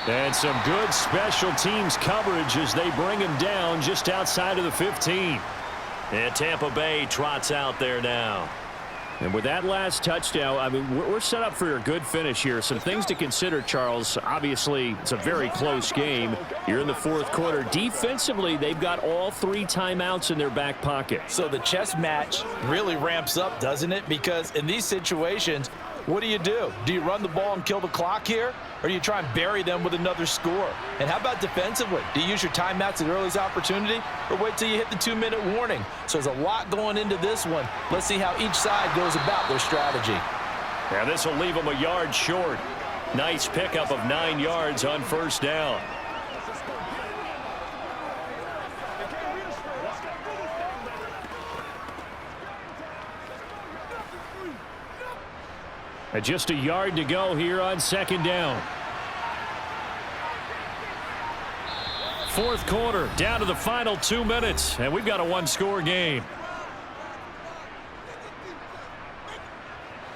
And some good special teams coverage as they bring him down just outside of the 15. And Tampa Bay trots out there now. And with that last touchdown, I mean, we're set up for a good finish here. Some things to consider, Charles. Obviously, it's a very close game. You're in the fourth quarter. Defensively, they've got all 3 timeouts in their back pocket. So the chess match really ramps up, doesn't it? Because in these situations, what do? Do you run the ball and kill the clock here? Or do you try and bury them with another score? And how about defensively? Do you use your timeouts at earliest opportunity or wait till you hit the 2-minute warning? So there's a lot going into this one. Let's see how each side goes about their strategy. Now this will leave them a yard short. Nice pickup of 9 yards on first down. And just a yard to go here on second down. Fourth quarter, down to the final 2 minutes, and we've got a one-score game.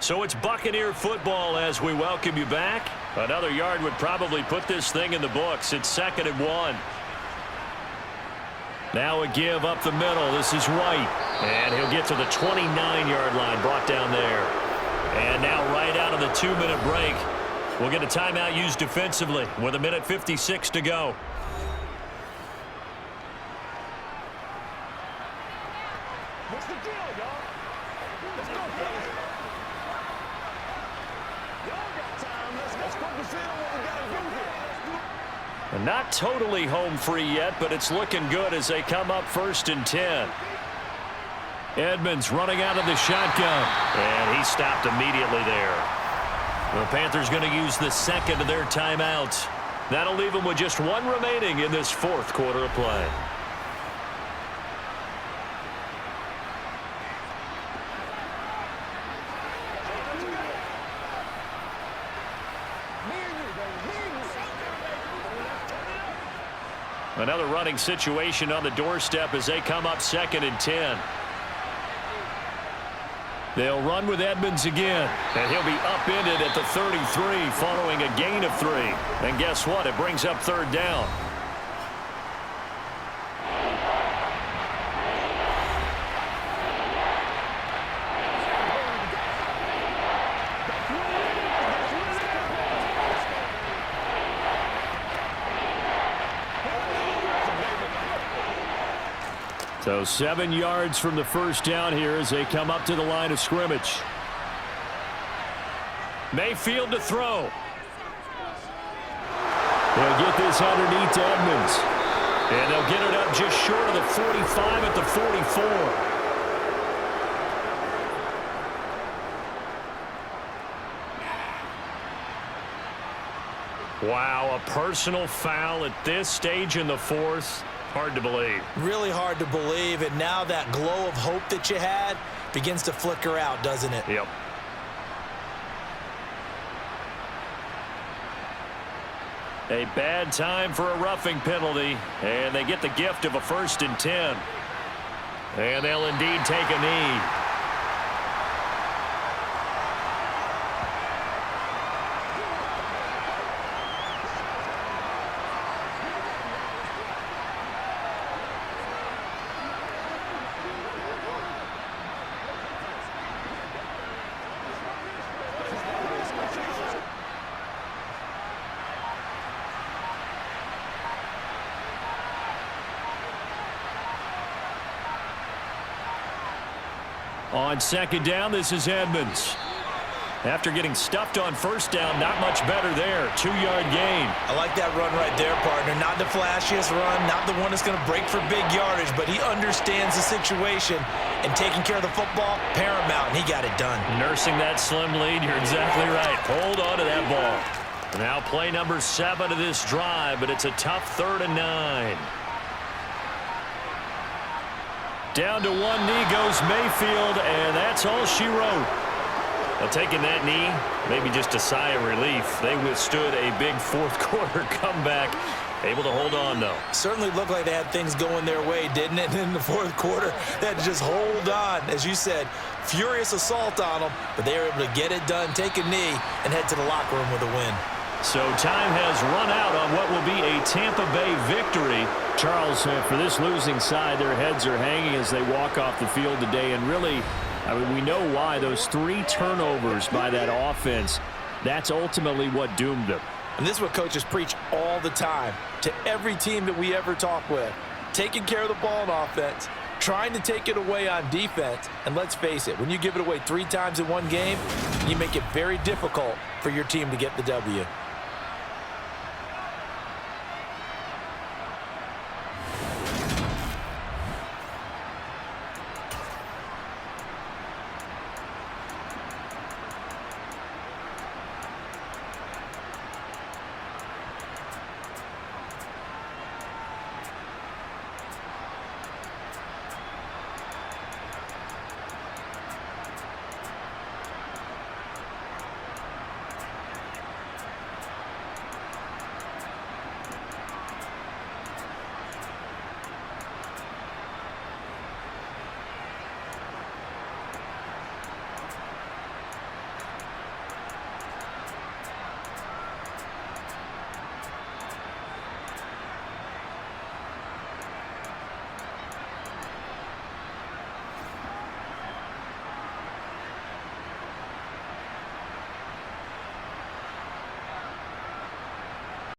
So it's Buccaneer football as we welcome you back. Another yard would probably put this thing in the books. It's 2nd and 1. Now a give up the middle. This is White. And he'll get to the 29-yard line, brought down there. And now right out of the 2-minute break, we'll get a timeout used defensively with 1:56 to go. What's the deal, y'all? Let's go, fellas. Y'all got time. Let's focus in on what we got to do here. And not totally home free yet, but it's looking good as they come up 1st and 10. Edmonds running out of the shotgun. And he stopped immediately there. The Panthers going to use the second of their timeouts. That'll leave them with just 1 remaining in this fourth quarter of play. Another running situation on the doorstep as they come up 2nd and 10. They'll run with Edmonds again. And he'll be upended at the 33 following a gain of 3. And guess what? It brings up 3rd down. So 7 yards from the first down here as they come up to the line of scrimmage. Mayfield to throw. They'll get this underneath to Edmonds. And they'll get it up just short of the 45 at the 44. Wow, a personal foul at this stage in the fourth. Hard to believe. Really hard to believe, and now that glow of hope that you had begins to flicker out, doesn't it? Yep. A bad time for a roughing penalty, and they get the gift of a 1st and 10. And they'll indeed take a knee. On 2nd down, this is Edmonds. After getting stuffed on 1st down, not much better there. 2-yard gain. I like that run right there, partner. Not the flashiest run, not the one that's going to break for big yardage, but he understands the situation, and taking care of the football, paramount, and he got it done. Nursing that slim lead, you're exactly right. Hold on to that ball. Now play number 7 of this drive, but it's a tough 3rd and 9. Down to one knee goes Mayfield, and that's all she wrote. Well, taking that knee, maybe just a sigh of relief. They withstood a big 4th quarter comeback. Able to hold on, though. Certainly looked like they had things going their way, didn't it? In the 4th quarter, they had to just hold on. As you said, furious assault on them, but they were able to get it done, take a knee, and head to the locker room with a win. So time has run out on what will be a Tampa Bay victory. Charles, for this losing side, their heads are hanging as they walk off the field today. And really, I mean, we know why. Those 3 turnovers by that offense, that's ultimately what doomed them. And this is what coaches preach all the time to every team that we ever talk with. Taking care of the ball on offense, trying to take it away on defense. And let's face it, when you give it away 3 times in one game, you make it very difficult for your team to get the W.